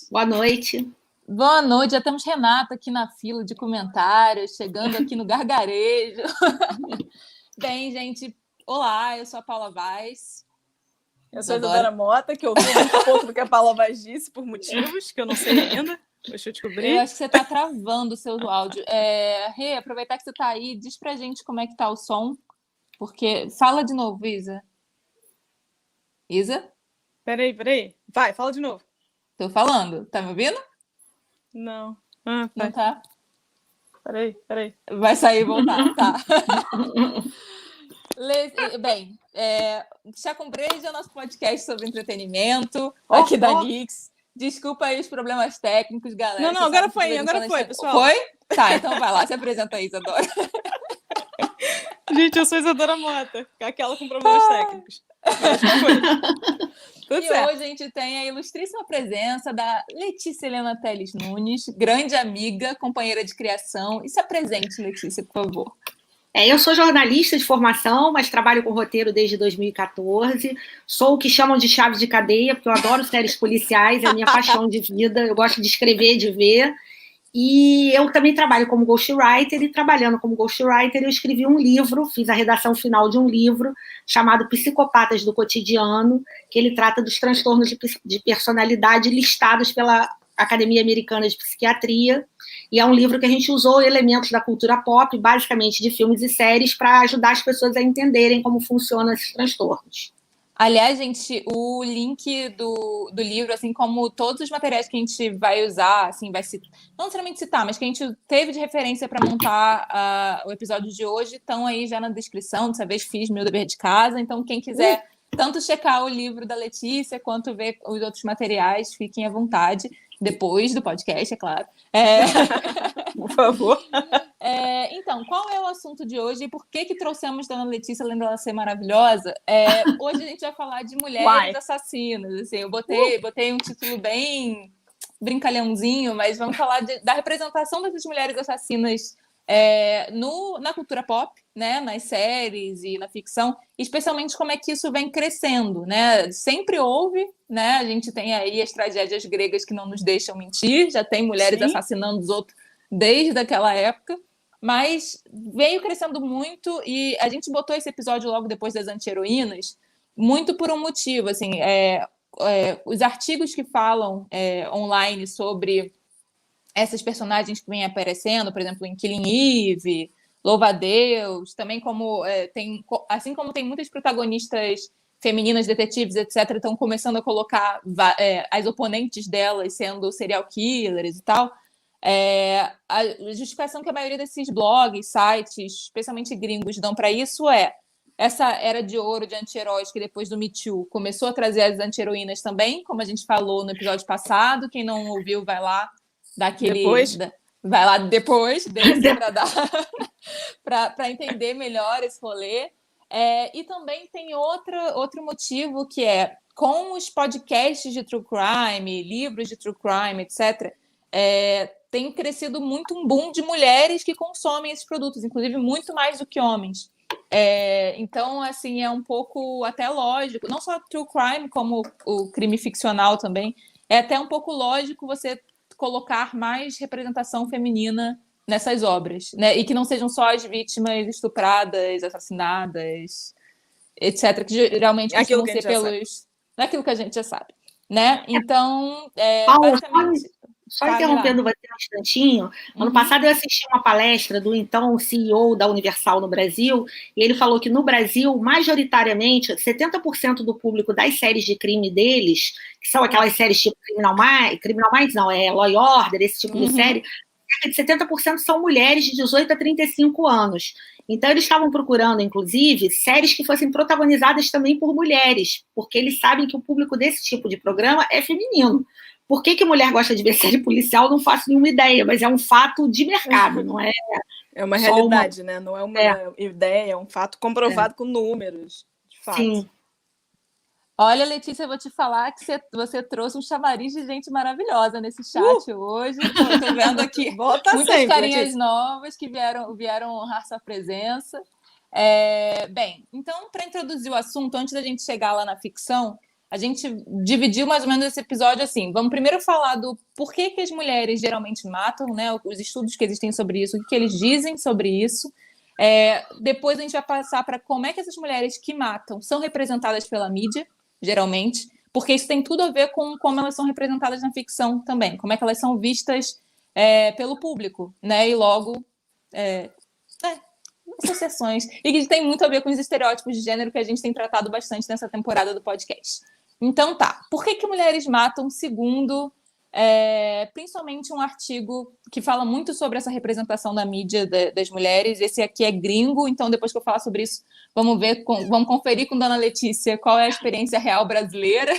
Boa noite. Boa noite, já temos Renata aqui na fila de comentários, chegando aqui no gargarejo. Bem, gente, olá, eu sou a Paula Vaz. Eu sou a Isadora Mota, que ouviu muito pouco do que a Paula Vaz disse, por motivos que eu não sei ainda. Deixa eu descobrir. Eu acho que você está travando o seu áudio. Rê, aproveitar que você está aí, diz pra gente como é que tá o som, porque... Fala de novo, Isa. Isa? Peraí. Vai, fala de novo. Tô falando. Tá me ouvindo? Não. Não tá? Peraí. Vai sair e voltar, tá. Bem, Chá com Breja é o nosso podcast sobre entretenimento, aqui da Nix. Desculpa aí os problemas técnicos, galera. Não, agora foi, pessoal. Foi? Tá, então vai lá, se apresenta aí, Isadora. Gente, eu sou a Isadora Mota, aquela com problemas técnicos. Tudo certo. Hoje a gente tem a ilustríssima presença da Letícia Helena Teles Nunes, grande amiga, companheira de criação. E se apresente, Letícia, por favor. Eu sou jornalista de formação, mas trabalho com roteiro desde 2014. Sou o que chamam de chave de cadeia, porque eu adoro séries policiais, é a minha paixão de vida. Eu gosto de escrever, de ver. E eu também trabalho como ghostwriter, e trabalhando como ghostwriter eu escrevi um livro, fiz a redação final de um livro chamado Psicopatas do Cotidiano, que ele trata dos transtornos de personalidade listados pela Academia Americana de Psiquiatria, e é um livro que a gente usou elementos da cultura pop, basicamente de filmes e séries, para ajudar as pessoas a entenderem como funcionam esses transtornos. Aliás, gente, o link do livro, assim como todos os materiais que a gente vai usar, assim, não necessariamente citar, mas que a gente teve de referência para montar o episódio de hoje, estão aí já na descrição. Dessa vez fiz meu dever de casa, então quem quiser tanto checar o livro da Letícia quanto ver os outros materiais, fiquem à vontade, depois do podcast, é claro. Por favor. Então, qual é o assunto de hoje e por que trouxemos Dona Letícia, além dela ser maravilhosa? Hoje a gente vai falar de mulheres assassinas. Assim, eu botei um título bem brincalhãozinho, mas vamos falar da representação dessas mulheres assassinas na cultura pop, né, nas séries e na ficção, especialmente como é que isso vem crescendo, né? Sempre houve, né? A gente tem aí as tragédias gregas que não nos deixam mentir, já tem mulheres assassinando os outros desde aquela época, mas veio crescendo muito, e a gente botou esse episódio logo depois das anti-heroínas, muito por um motivo, assim, os artigos que falam online sobre essas personagens que vêm aparecendo, por exemplo, em Killing Eve, Louva a Deus, também assim como tem muitas protagonistas femininas, detetives, etc., estão começando a colocar as oponentes delas sendo serial killers e tal. A justificação que a maioria desses blogs, sites, especialmente gringos, dão para isso essa era de ouro de anti-heróis que depois do Me Too começou a trazer as anti-heroínas também, como a gente falou no episódio passado. Quem não ouviu, vai lá vai lá depois para entender melhor esse rolê. E também tem outro motivo, que com os podcasts de true crime, livros de true crime, etc., tem crescido muito um boom de mulheres que consomem esses produtos, inclusive muito mais do que homens. Então, assim, é um pouco até lógico, não só true crime, como o crime ficcional também, é até um pouco lógico você colocar mais representação feminina nessas obras, né? E que não sejam só as vítimas estupradas, assassinadas, etc., que geralmente costumam ser naquilo que a gente já sabe, né? Então, basicamente... Só interrompendo você um instantinho, ano passado eu assisti uma palestra do então CEO da Universal no Brasil, e ele falou que no Brasil, majoritariamente, 70% do público das séries de crime deles, que são aquelas séries tipo Criminal Minds não, Law and Order, esse tipo de série, cerca de 70% são mulheres de 18 a 35 anos. Então eles estavam procurando, inclusive, séries que fossem protagonizadas também por mulheres, porque eles sabem que o público desse tipo de programa é feminino. Por que mulher gosta de ver série policial? Não faço nenhuma ideia, mas é um fato de mercado, não é? É uma realidade, né? Não é uma ideia, é um fato comprovado com números, de fato. Sim. Olha, Letícia, eu vou te falar que você trouxe um chamariz de gente maravilhosa nesse chat hoje. Estou vendo aqui muitas carinhas novas que vieram honrar sua presença. Bem, então, para introduzir o assunto, antes da gente chegar lá na ficção, a gente dividiu mais ou menos esse episódio assim. Vamos primeiro falar do porquê que as mulheres geralmente matam, né? Os estudos que existem sobre isso, o que eles dizem sobre isso. Depois a gente vai passar para como é que essas mulheres que matam são representadas pela mídia, geralmente, porque isso tem tudo a ver com como elas são representadas na ficção também, como é que elas são vistas pelo público, né? E logo associações, e que tem muito a ver com os estereótipos de gênero que a gente tem tratado bastante nessa temporada do podcast. Então tá, por que mulheres matam? Segundo, principalmente um artigo que fala muito sobre essa representação da mídia das mulheres. Esse aqui é gringo, então depois que eu falar sobre isso, vamos conferir com Dona Letícia qual é a experiência real brasileira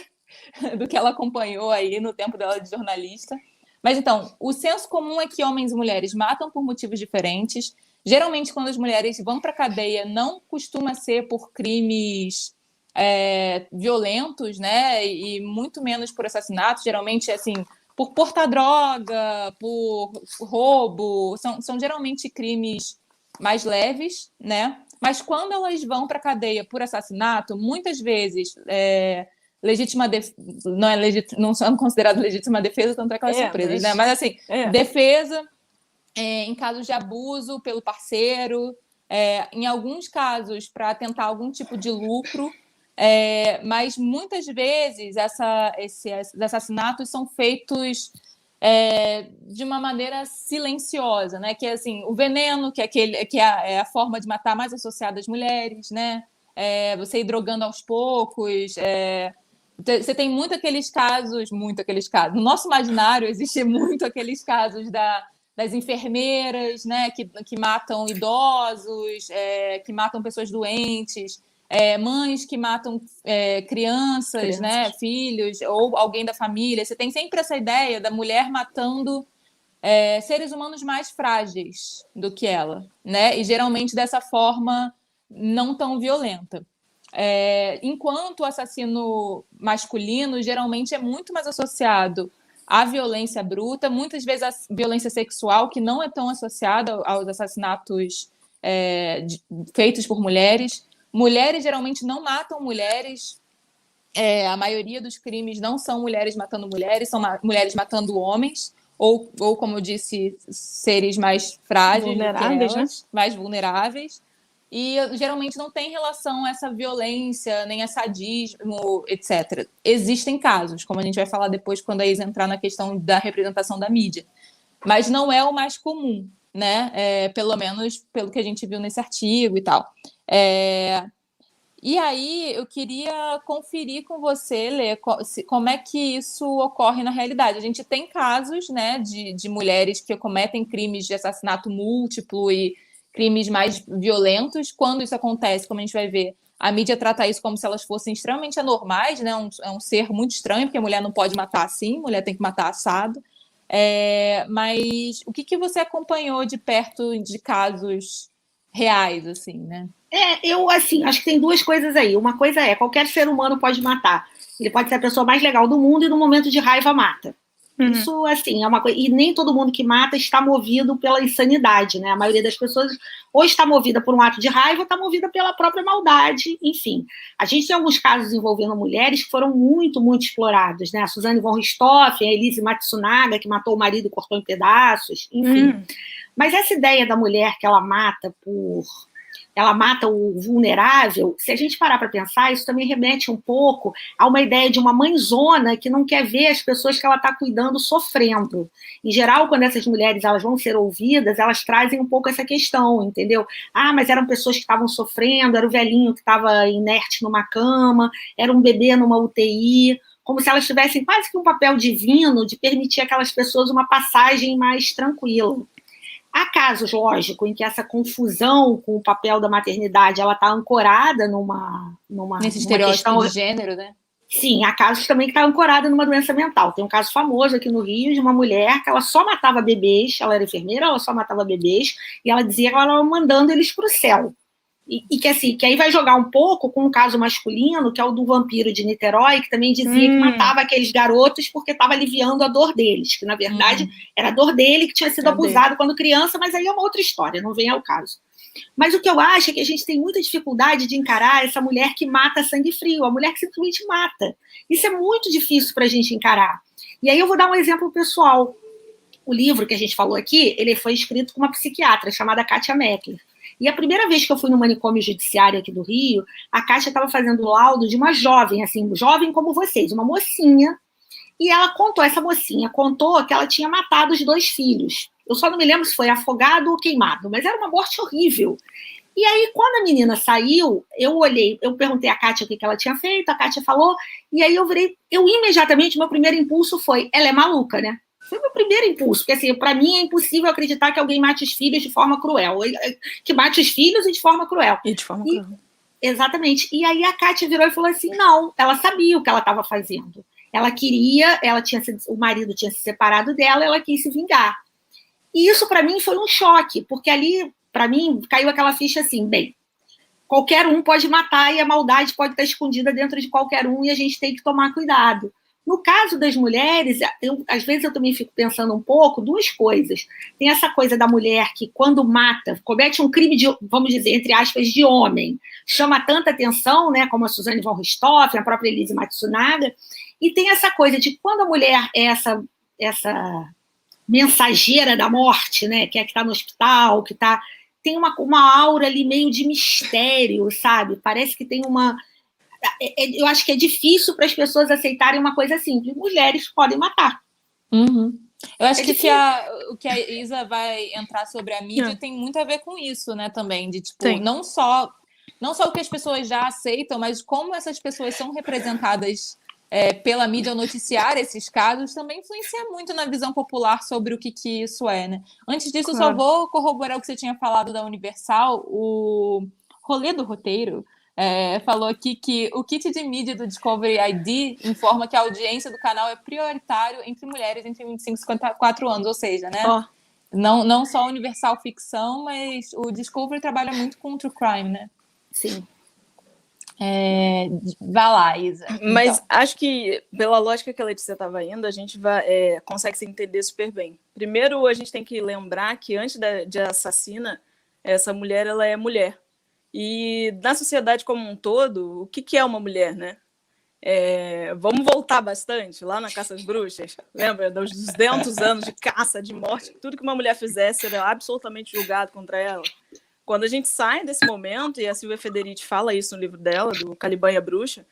do que ela acompanhou aí no tempo dela de jornalista. Mas então, o senso comum é que homens e mulheres matam por motivos diferentes. Geralmente, quando as mulheres vão para a cadeia, não costuma ser por crimes violentos, né? E muito menos por assassinatos. Geralmente, assim, por portar droga, por roubo. São geralmente crimes mais leves, né? Mas quando elas vão para a cadeia por assassinato, muitas vezes não são consideradas legítima defesa, tanto é que elas são presas, né? Mas assim, defesa em casos de abuso pelo parceiro, em alguns casos para tentar algum tipo de lucro, mas muitas vezes esses assassinatos são feitos de uma maneira silenciosa, né? Que é assim, o veneno, que é a forma de matar mais associada às mulheres, né? Você ir drogando aos poucos. Você tem muito aqueles casos. No nosso imaginário existe muito aqueles casos das enfermeiras, né? Que matam idosos, que matam pessoas doentes. Mães que matam crianças, né, filhos, ou alguém da família. Você tem sempre essa ideia da mulher matando seres humanos mais frágeis do que ela, né? E geralmente dessa forma não tão violenta. Enquanto o assassino masculino geralmente é muito mais associado à violência bruta, muitas vezes à violência sexual, que não é tão associada aos assassinatos feitos por mulheres. Mulheres geralmente não matam mulheres. A maioria dos crimes não são mulheres matando mulheres, são mulheres matando homens, ou como eu disse, seres mais frágeis, vulneráveis, né? Mais vulneráveis. E geralmente não tem relação a essa violência, nem a sadismo, etc. Existem casos, como a gente vai falar depois quando a Isa entrar na questão da representação da mídia. Mas não é o mais comum, né? Pelo menos pelo que a gente viu nesse artigo e tal. E aí eu queria conferir com você, Lê, como é que isso ocorre na realidade. A gente tem casos, né, de mulheres que cometem crimes de assassinato múltiplo e crimes mais violentos. Quando isso acontece, como a gente vai ver, a mídia trata isso como se elas fossem extremamente anormais, né? É um ser muito estranho, porque a mulher não pode matar assim, mulher tem que matar assado. Mas o que você acompanhou de perto de casos reais, assim, né? Eu, assim, acho que tem duas coisas aí. Uma coisa qualquer ser humano pode matar. Ele pode ser a pessoa mais legal do mundo e no momento de raiva mata. Isso, assim, é uma coisa. E nem todo mundo que mata está movido pela insanidade, né? A maioria das pessoas ou está movida por um ato de raiva ou está movida pela própria maldade, enfim. A gente tem alguns casos envolvendo mulheres que foram muito, muito explorados, né? A Suzane von Richthofen, a Elise Matsunaga, que matou o marido e cortou em pedaços, enfim. Mas essa ideia da mulher que ela mata o vulnerável, se a gente parar para pensar, isso também remete um pouco a uma ideia de uma mãezona que não quer ver as pessoas que ela está cuidando sofrendo. Em geral, quando essas mulheres elas vão ser ouvidas, elas trazem um pouco essa questão, entendeu? Mas eram pessoas que estavam sofrendo, era o velhinho que estava inerte numa cama, era um bebê numa UTI, como se elas tivessem quase que um papel divino de permitir àquelas pessoas uma passagem mais tranquila. Há casos, lógico, em que essa confusão com o papel da maternidade ela está ancorada nesse estereótipo de gênero, né? Sim, há casos também que está ancorada numa doença mental. Tem um caso famoso aqui no Rio de uma mulher que ela só matava bebês, ela era enfermeira, ela só matava bebês, e ela dizia que ela estava mandando eles para o céu. E que, assim, que aí vai jogar um pouco com um caso masculino, que é o do vampiro de Niterói, que também dizia que matava aqueles garotos porque estava aliviando a dor deles, que na verdade era a dor dele que tinha sido abusado quando criança, mas aí é uma outra história, não vem ao caso. Mas o que eu acho é que a gente tem muita dificuldade de encarar essa mulher que mata sangue frio, a mulher que simplesmente mata. Isso é muito difícil para a gente encarar. E aí eu vou dar um exemplo pessoal. O livro que a gente falou aqui, ele foi escrito por uma psiquiatra chamada Kátia Meckler. E a primeira vez que eu fui no manicômio judiciário aqui do Rio, a Kátia estava fazendo o laudo de uma jovem, assim, jovem como vocês, uma mocinha, e ela contou, essa mocinha contou que ela tinha matado os 2 filhos. Eu só não me lembro se foi afogado ou queimado, mas era uma morte horrível. E aí, quando a menina saiu, eu olhei, eu perguntei a Kátia o que ela tinha feito, a Kátia falou, e aí eu imediatamente, meu primeiro impulso foi, ela é maluca, né? Foi o meu primeiro impulso, porque assim, para mim é impossível acreditar que alguém mate os filhos de forma cruel, que mate os filhos e de forma cruel. E de forma cruel. Exatamente. E aí a Kátia virou e falou assim, não, ela sabia o que ela estava fazendo. Ela queria, o marido tinha se separado dela, ela quis se vingar. E isso para mim foi um choque, porque ali, para mim, caiu aquela ficha assim, bem, qualquer um pode matar e a maldade pode estar escondida dentro de qualquer um e a gente tem que tomar cuidado. No caso das mulheres, às vezes eu também fico pensando um pouco, 2 coisas. Tem essa coisa da mulher que, quando mata, comete um crime de, vamos dizer, entre aspas, de homem, chama tanta atenção, né, como a Suzane von Richthofen, a própria Elise Matsunaga, e tem essa coisa de quando a mulher é essa mensageira da morte, né, que é que está no hospital, que está... Tem uma aura ali meio de mistério, sabe? Parece que tem uma... Eu acho que é difícil para as pessoas aceitarem uma coisa simples. Mulheres podem matar. Uhum. Eu acho que o que a Isa vai entrar sobre a mídia tem muito a ver com isso, né, também. De, tipo, não só o que as pessoas já aceitam, mas como essas pessoas são representadas pela mídia ao noticiar esses casos, também influencia muito na visão popular sobre o que isso é, né? Antes disso, eu só vou corroborar o que você tinha falado da Universal, o Rolê do Roteiro, falou aqui que o kit de mídia do Discovery ID informa que a audiência do canal é prioritário entre mulheres entre 25 e 54 anos, ou seja, né? Não só a Universal ficção, mas o Discovery trabalha muito com true crime, né? Sim. Vai lá, Isa. Mas acho que, pela lógica que a Letícia estava indo, a gente consegue se entender super bem. Primeiro, a gente tem que lembrar que antes de assassina, essa mulher, ela é mulher. E na sociedade como um todo, o que é uma mulher, né? Vamos voltar bastante lá na Caça às Bruxas. Lembra dos 200 anos de caça, de morte? Tudo que uma mulher fizesse era absolutamente julgado contra ela. Quando a gente sai desse momento, e a Silvia Federici fala isso no livro dela, do Caliban e a Bruxa,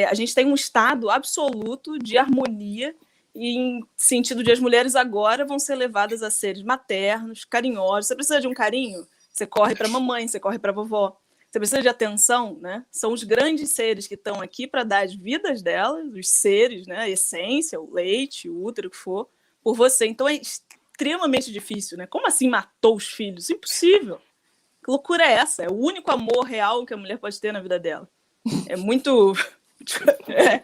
a gente tem um estado absoluto de harmonia, em sentido de as mulheres agora vão ser levadas a seres maternos, carinhosos. Você precisa de um carinho? Você corre para a mamãe, você corre para a vovó. Você precisa de atenção, né? São os grandes seres que estão aqui para dar as vidas delas, os seres, né? A essência, o leite, o útero, o que for, por você. Então é extremamente difícil, né? Como assim matou os filhos? Impossível. Que loucura é essa? É o único amor real que a mulher pode ter na vida dela. É muito...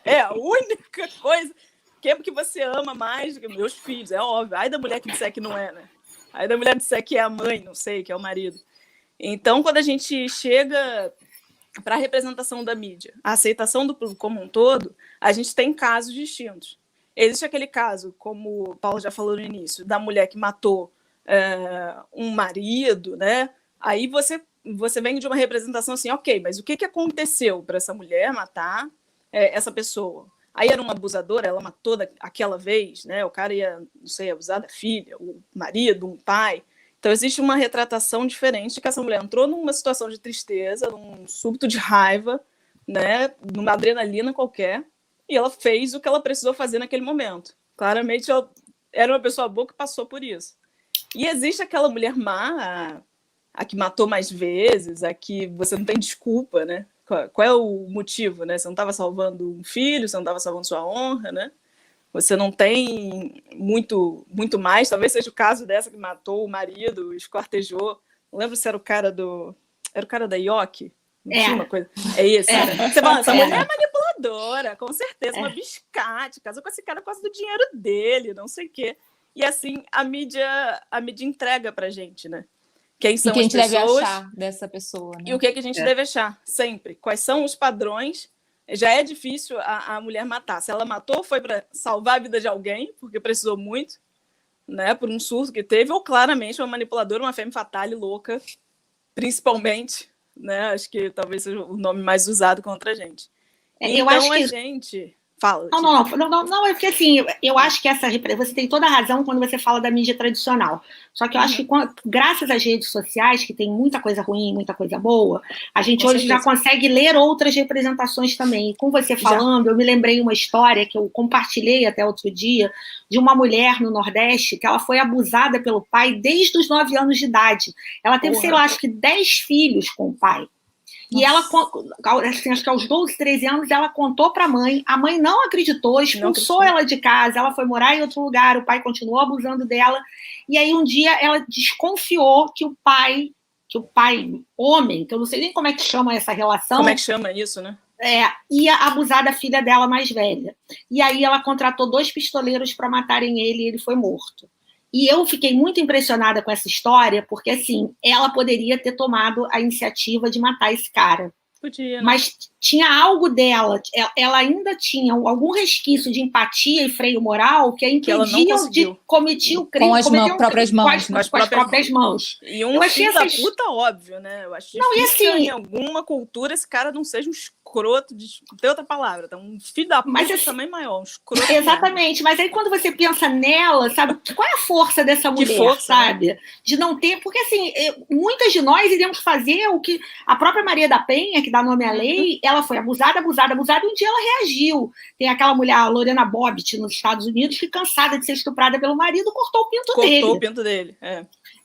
é a única coisa que você ama mais do que meus filhos, é óbvio. Ai da mulher que disser que não é, né? Ai da mulher que disser que é a mãe, não sei, que é o marido. Então, quando a gente chega para a representação da mídia, a aceitação do público como um todo, a gente tem casos distintos. Existe aquele caso, como o Paulo já falou no início, da mulher que matou um marido, né? Aí você vem de uma representação assim, ok, mas o que aconteceu para essa mulher matar essa pessoa? Aí era uma abusadora, ela matou aquela vez, né? O cara ia, não sei, abusar da filha, o marido, um pai. Então existe uma retratação diferente de que essa mulher entrou numa situação de tristeza, num súbito de raiva, né? Numa adrenalina qualquer, e ela fez o que ela precisou fazer naquele momento. Claramente, ela era uma pessoa boa que passou por isso. E existe aquela mulher má, a que matou mais vezes, a que você não tem desculpa, né? Qual é o motivo, né? Você não estava salvando um filho, você não estava salvando sua honra, né? Você não tem muito mais. Talvez seja o caso dessa que matou o marido, esquartejou. Não lembro se era o cara da Ioki. Uma coisa. É isso. Né? Você fala, essa mulher é manipuladora, com certeza, uma biscate, casou com esse cara por causa do dinheiro dele, não sei o quê. E assim, a mídia entrega pra gente, né? Quem são as pessoas, deve achar dessa pessoa, né? E o que a gente deve achar, sempre. Quais são os padrões? Já é difícil a mulher matar. Se ela matou, foi para salvar a vida de alguém, porque precisou muito, né, por um surto que teve, ou claramente uma manipuladora, uma femme fatale louca, principalmente, né? Acho que talvez seja o nome mais usado contra a gente. Então, eu acho que... a gente... Fala, não, é porque assim, eu acho que você tem toda a razão quando você fala da mídia tradicional. Só que eu acho que graças às redes sociais, que tem muita coisa ruim, muita coisa boa, a gente hoje já consegue ler outras representações também. E com você falando, eu me lembrei uma história que eu compartilhei até outro dia, de uma mulher no Nordeste que ela foi abusada pelo pai desde os 9 anos de idade. Ela teve, sei lá, acho que 10 filhos com o pai. E ela, assim, acho que aos 12, 13 anos, ela contou para a mãe não acreditou, expulsou ela de casa, ela foi morar em outro lugar, o pai continuou abusando dela, e aí um dia ela desconfiou que o pai homem, que eu não sei nem como é que chama essa relação... Como é que chama isso, né? Ia abusar da filha dela mais velha. E aí ela contratou 2 pistoleiros para matarem ele e ele foi morto. E eu fiquei muito impressionada com essa história, porque, assim, ela poderia ter tomado a iniciativa de matar esse cara. Podia, né? Mas tinha algo dela, ela ainda tinha algum resquício de empatia e freio moral que a impediam de cometer o crime. Com as próprias mãos. Com as próprias mãos. E um filho da puta, óbvio, né? Eu acho difícil que em alguma cultura esse cara não seja um escroto, tem outra palavra, tá? Um filho da puta assim, também maior, um escroto. Exatamente, mas aí quando você pensa nela, sabe, qual é a força dessa mulher, sabe? Né? De não ter, porque assim, muitas de nós iríamos fazer o que a própria Maria da Penha, que dá nome à lei, ela foi abusada, e um dia ela reagiu. Tem aquela mulher, a Lorena Bobbitt, nos Estados Unidos, que cansada de ser estuprada pelo marido, cortou o pinto dele. Cortou o pinto dele,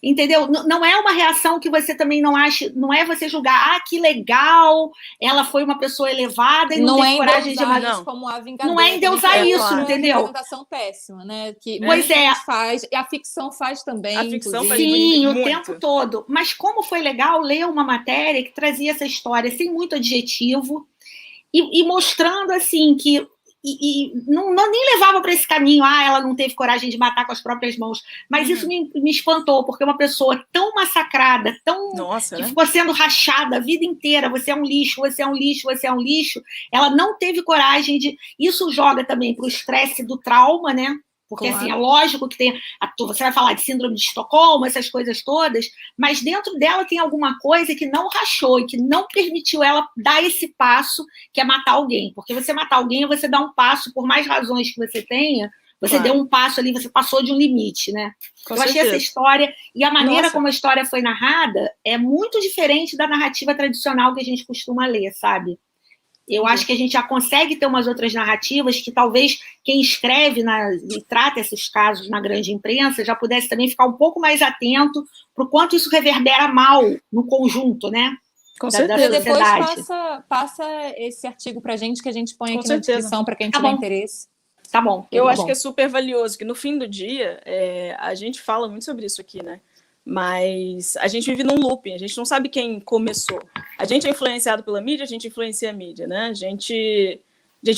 Entendeu? Não é uma reação que você também não acha, não é você julgar, que legal, ela foi uma pessoa elevada e não teve coragem de matar. Isso como a vingadora. Não é endeusar isso, entendeu? É uma representação péssima, né? Que faz, e a ficção faz também. A ficção faz sim, muito. O tempo todo. Mas como foi legal ler uma matéria que trazia essa história sem muito adjetivo e mostrando assim que não nem levava para esse caminho, ela não teve coragem de matar com as próprias mãos, mas isso me espantou, porque uma pessoa tão massacrada, que ficou sendo rachada a vida inteira, você é um lixo, você é um lixo, você é um lixo, ela não teve coragem de... Isso joga também para o estresse do trauma, né? Porque, assim, é lógico que tem... Você vai falar de síndrome de Estocolmo, essas coisas todas, mas dentro dela tem alguma coisa que não rachou e que não permitiu ela dar esse passo, que é matar alguém. Porque você matar alguém é você dar um passo, por mais razões que você tenha, você deu um passo ali, você passou de um limite, né? Eu achei essa história... E a maneira como a história foi narrada é muito diferente da narrativa tradicional que a gente costuma ler, sabe? Eu acho que a gente já consegue ter umas outras narrativas que talvez quem escreve e trata esses casos na grande imprensa já pudesse também ficar um pouco mais atento para o quanto isso reverbera mal no conjunto, né? Com certeza. Da depois passa esse artigo para a gente, que a gente põe aqui na descrição para quem tiver interesse. Tá bom. Eu acho que é super valioso, que no fim do dia, a gente fala muito sobre isso aqui, né? Mas a gente vive num looping, a gente não sabe quem começou. A gente é influenciado pela mídia, a gente influencia a mídia, né? A gente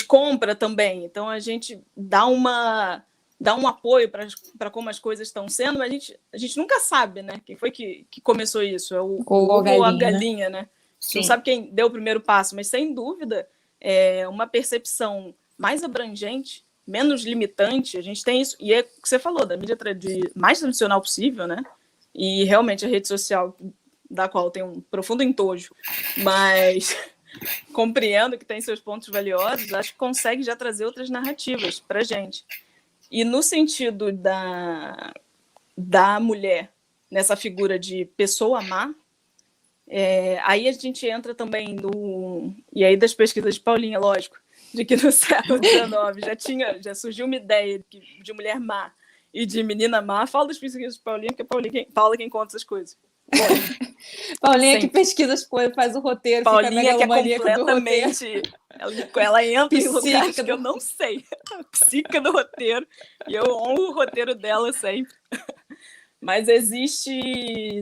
compra também, então a gente dá um apoio para como as coisas estão sendo, mas a gente nunca sabe, né? Quem foi que começou isso? É o ovo ou a galinha, né? Não sabe quem deu o primeiro passo, mas sem dúvida é uma percepção mais abrangente, menos limitante. A gente tem isso, e é o que você falou, da mídia mais tradicional possível, né? E realmente a rede social, da qual eu tenho um profundo entojo, mas compreendo que tem seus pontos valiosos, acho que consegue já trazer outras narrativas para a gente. E no sentido da mulher, nessa figura de pessoa má, aí a gente entra também e aí das pesquisas de Paulinha, lógico, de que no século XIX já surgiu uma ideia de mulher má e de menina má. Fala das pesquisas de Paulinha, porque Paula quem conta essas coisas. Paulinha que pesquisa as coisas, faz o roteiro. Paulinha que é completamente... Ela entra em lugares que eu não sei. A psica do roteiro. E eu honro o roteiro dela sempre. Mas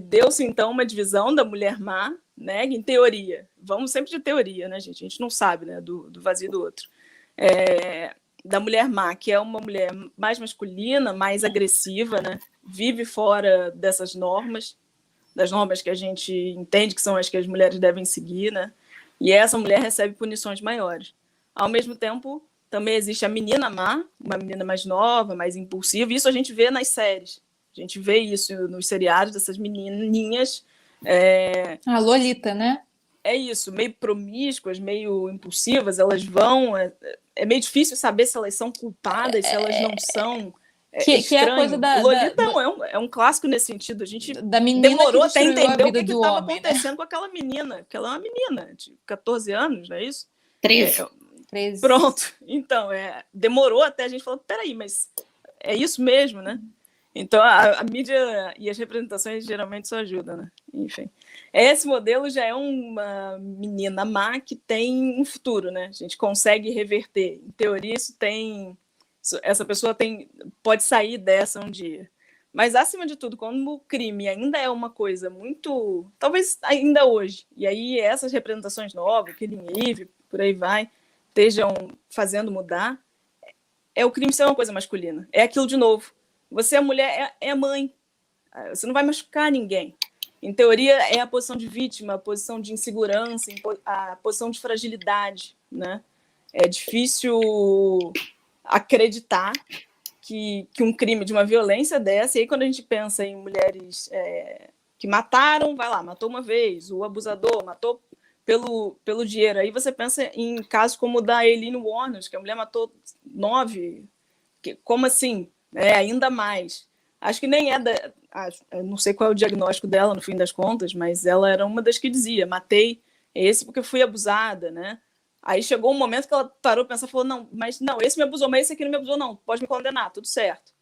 deu-se então uma divisão da mulher má, né? Em teoria. Vamos sempre de teoria, né, gente? A gente não sabe, né? Do vazio do outro. Da mulher má, que é uma mulher mais masculina, mais agressiva, né? Vive fora dessas normas, das normas que a gente entende que são as que as mulheres devem seguir, né? E essa mulher recebe punições maiores. Ao mesmo tempo, também existe a menina má, uma menina mais nova, mais impulsiva, isso a gente vê nas séries. A gente vê isso nos seriados dessas menininhas. A Lolita, né? É isso, meio promíscuas, meio impulsivas, elas vão... É meio difícil saber se elas são culpadas, se elas não são. Que é a coisa da... Lolita é um clássico nesse sentido. A gente demorou até entender o que estava acontecendo com aquela menina, porque ela é uma menina de 14 anos, não é isso? 13. 13. Pronto. Então, demorou até a gente falar, peraí, mas é isso mesmo, né? Então, a mídia e as representações geralmente só ajudam, né? Enfim. Esse modelo já é uma menina má que tem um futuro, né? A gente consegue reverter. Em teoria, essa pessoa pode sair dessa um dia. Mas, acima de tudo, quando o crime ainda é uma coisa muito... Talvez ainda hoje. E aí, essas representações novas, Killing Eve, por aí vai, estejam fazendo mudar, o crime ser uma coisa masculina. É aquilo de novo. Você, a mulher, é mãe. Você não vai machucar ninguém. Em teoria, é a posição de vítima, a posição de insegurança, a posição de fragilidade, né? É difícil acreditar que um crime de uma violência dessa, e aí quando a gente pensa em mulheres que mataram, matou uma vez, o abusador matou pelo dinheiro, aí você pensa em casos como o da Aileen Wuornos, que a mulher matou 9, como assim? Ainda mais. Acho que nem não sei qual é o diagnóstico dela no fim das contas, mas ela era uma das que dizia, matei esse porque fui abusada, né? Aí chegou um momento que ela parou para pensar, falou, não, esse me abusou, mas esse aqui não me abusou, não, pode me condenar, tudo certo.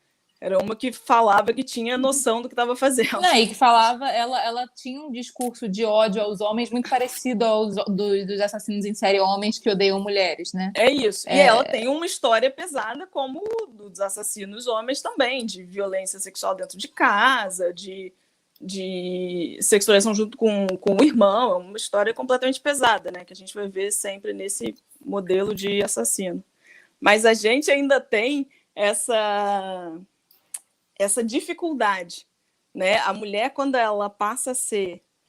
Era uma que falava que tinha noção do que estava fazendo. Não, e que falava, ela tinha um discurso de ódio aos homens muito parecido dos assassinos em série homens que odeiam mulheres, né? É isso. E ela tem uma história pesada como dos assassinos homens também, de violência sexual dentro de casa, de sexualização junto com o irmão. É uma história completamente pesada, né? Que a gente vai ver sempre nesse modelo de assassino. Mas a gente ainda tem essa dificuldade, né? A mulher, quando ela passa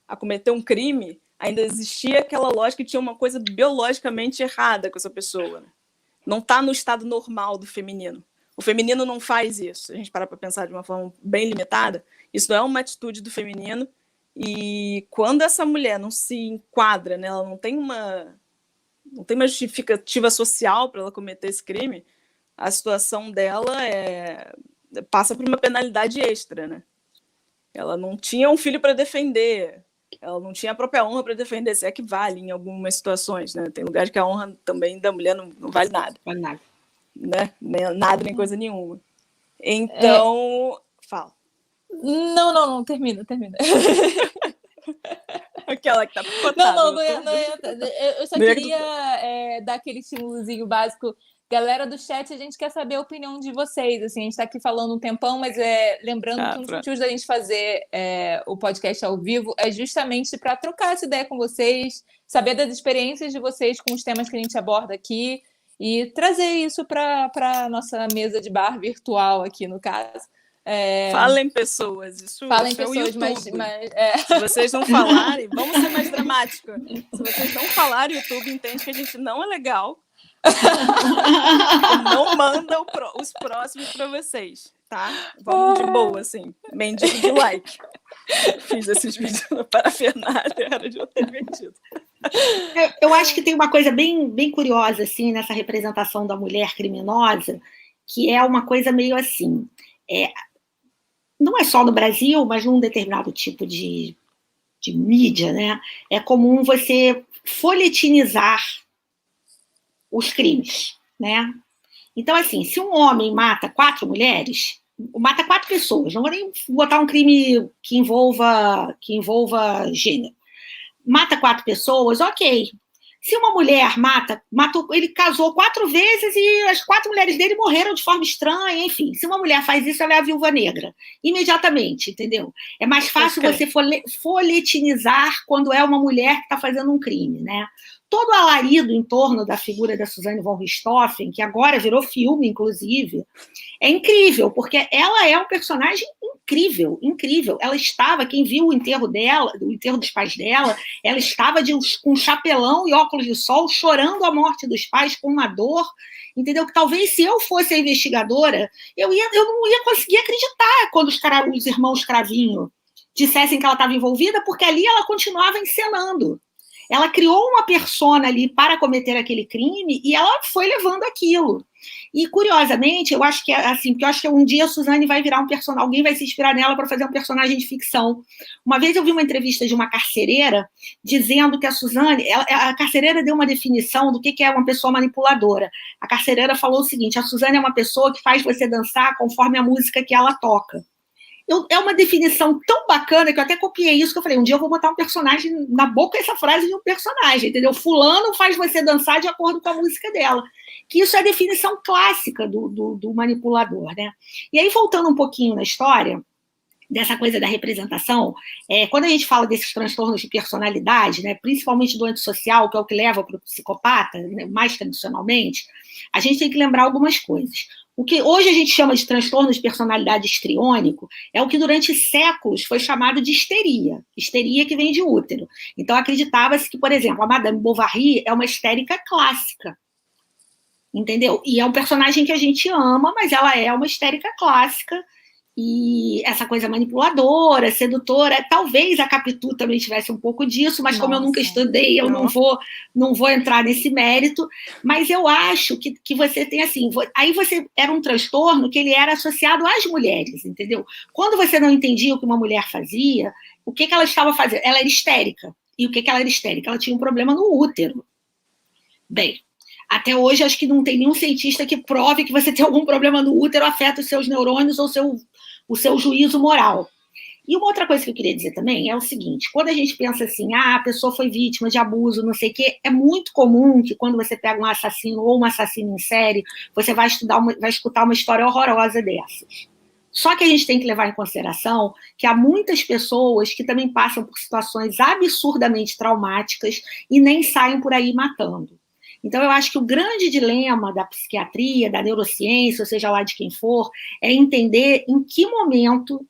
a cometer um crime, ainda existia aquela lógica que tinha uma coisa biologicamente errada com essa pessoa, né? Não está no estado normal do feminino. O feminino não faz isso. Se a gente parar para pensar de uma forma bem limitada, isso não é uma atitude do feminino, e quando essa mulher não se enquadra, né? Ela não tem uma justificativa social para ela cometer esse crime, a situação dela passa por uma penalidade extra, né? Ela não tinha um filho para defender, ela não tinha a própria honra para defender, se é que vale em algumas situações, né? Tem lugares que a honra também da mulher não vale nada. Vale nada. Né? Nada, nem coisa nenhuma. Então, fala. Não, termina. Aquela que tá picotada. Não eu só queria dar aquele estímulozinho básico. Galera do chat, a gente quer saber a opinião de vocês. Assim, a gente está aqui falando um tempão, mas lembrando que um dos motivos da gente fazer o podcast ao vivo é justamente para trocar essa ideia com vocês, saber das experiências de vocês com os temas que a gente aborda aqui e trazer isso para a nossa mesa de bar virtual aqui, no caso. Falem, pessoas. Falem, pessoas, é o mas Se vocês não falarem, vamos ser mais dramáticos. Se vocês não falarem, o YouTube entende que a gente não é legal. Não manda os próximos para vocês, tá? Vamos de boa, assim. Mendigo de like. Fiz esses vídeos na parafernália, era de eu ter vendido. Eu acho que tem uma coisa bem, bem curiosa, assim, nessa representação da mulher criminosa, que é uma coisa meio assim... não é só no Brasil, mas num determinado tipo de mídia, né? É comum você folhetinizar os crimes, né? Então, assim, se um homem mata 4 mulheres, mata 4 pessoas, não vou nem botar um crime que envolva gênero, mata 4 pessoas, ok. Se uma mulher ele casou 4 vezes e as 4 mulheres dele morreram de forma estranha, enfim. Se uma mulher faz isso, ela é a viúva negra. Imediatamente, entendeu? É mais fácil você folhetinizar quando é uma mulher que está fazendo um crime, né? todo alarido em torno da figura da Suzanne von Richthofen, que agora virou filme, inclusive, é incrível, porque ela é um personagem incrível, incrível. Ela estava, quem viu o enterro dela, o enterro dos pais dela, ela estava com um chapelão e óculos de sol, chorando a morte dos pais com uma dor, entendeu? Que talvez se eu fosse a investigadora, eu não ia conseguir acreditar quando os irmãos Cravinho dissessem que ela estava envolvida, porque ali ela continuava encenando. Ela criou uma persona ali para cometer aquele crime e ela foi levando aquilo. E, curiosamente, eu acho que assim, porque eu acho que um dia a Suzanne vai virar um personagem, alguém vai se inspirar nela para fazer um personagem de ficção. Uma vez eu vi uma entrevista de uma carcereira dizendo que a Suzanne, a carcereira deu uma definição do que é uma pessoa manipuladora. A carcereira falou o seguinte: a Suzanne é uma pessoa que faz você dançar conforme a música que ela toca. É uma definição tão bacana que eu até copiei isso, que eu falei, um dia eu vou botar um personagem na boca, essa frase de um personagem, entendeu? Fulano faz você dançar de acordo com a música dela. Que isso é a definição clássica do manipulador, né? E aí, voltando um pouquinho na história, dessa coisa da representação, quando a gente fala desses transtornos de personalidade, né, principalmente do antissocial, que é o que leva para o psicopata, né, mais tradicionalmente, a gente tem que lembrar algumas coisas. O que hoje a gente chama de transtorno de personalidade histriônico é o que durante séculos foi chamado de histeria. Histeria que vem de útero. Então acreditava-se que, por exemplo, a Madame Bovary é uma histérica clássica. Entendeu? E é um personagem que a gente ama, mas ela é uma histérica clássica. E essa coisa manipuladora, sedutora, talvez a Capitu também tivesse um pouco disso, mas como eu nunca estudei, eu não vou entrar nesse mérito, mas eu acho que você tem assim, aí você era um transtorno que ele era associado às mulheres, entendeu? Quando você não entendia o que uma mulher fazia, o que ela estava fazendo? Ela era histérica. E o que ela era histérica? Ela tinha um problema no útero. Bem, até hoje acho que não tem nenhum cientista que prove que você tem algum problema no útero afeta os seus neurônios ou o seu juízo moral. E uma outra coisa que eu queria dizer também é o seguinte: quando a gente pensa assim, a pessoa foi vítima de abuso, não sei o quê, é muito comum que quando você pega um assassino ou uma assassina em série, você vai escutar uma história horrorosa dessas. Só que a gente tem que levar em consideração que há muitas pessoas que também passam por situações absurdamente traumáticas e nem saem por aí matando. Então, eu acho que o grande dilema da psiquiatria, da neurociência, ou seja lá de quem for, é entender em que momento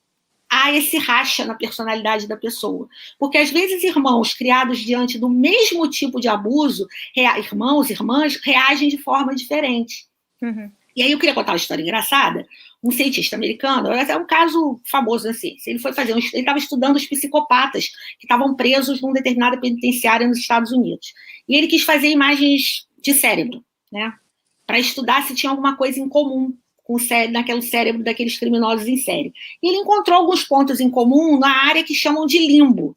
há esse racha na personalidade da pessoa. Porque, às vezes, irmãos criados diante do mesmo tipo de abuso, irmãos, irmãs, reagem de forma diferente. Uhum. E aí eu queria contar uma história engraçada. Um cientista americano, é um caso famoso assim, ele estava estudando os psicopatas que estavam presos num determinada penitenciária nos Estados Unidos. E ele quis fazer imagens de cérebro, né, para estudar se tinha alguma coisa em comum naquele cérebro daqueles criminosos em série. E ele encontrou alguns pontos em comum na área que chamam de limbo,